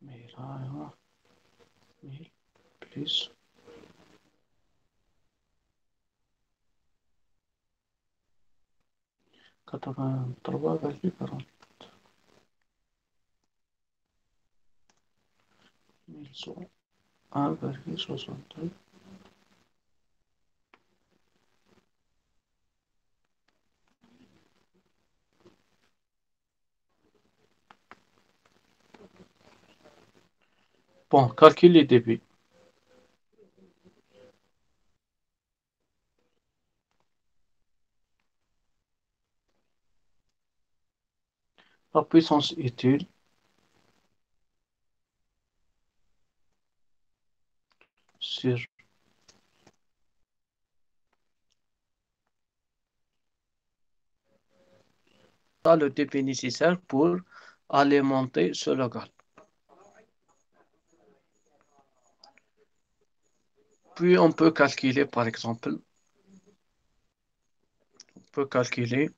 mais là, 1000 plus 83,40. 1000 soit 1,62. Bon, calcul les débits. La puissance utile sur le débit nécessaire pour alimenter ce local. Puis on peut calculer, par exemple, on peut calculer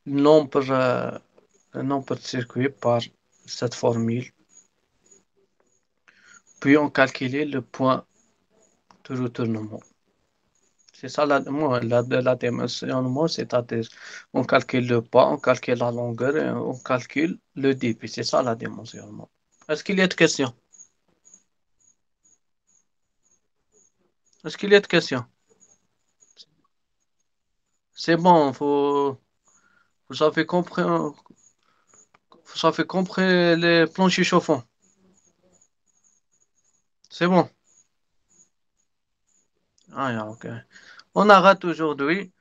le nombre, le nombre de circuits par cette formule. Puis on calcule le point de retournement. C'est ça la dimensionnement, c'est-à-dire on calcule le pas, on calcule la longueur et on calcule le débit. C'est ça la dimensionnement. Est-ce qu'il y a de questions? Est-ce qu'il y a de questions? C'est bon, vous avez compris, vous avez compris les planchers chauffants. C'est bon. Ah, yeah, ok. On arrête aujourd'hui.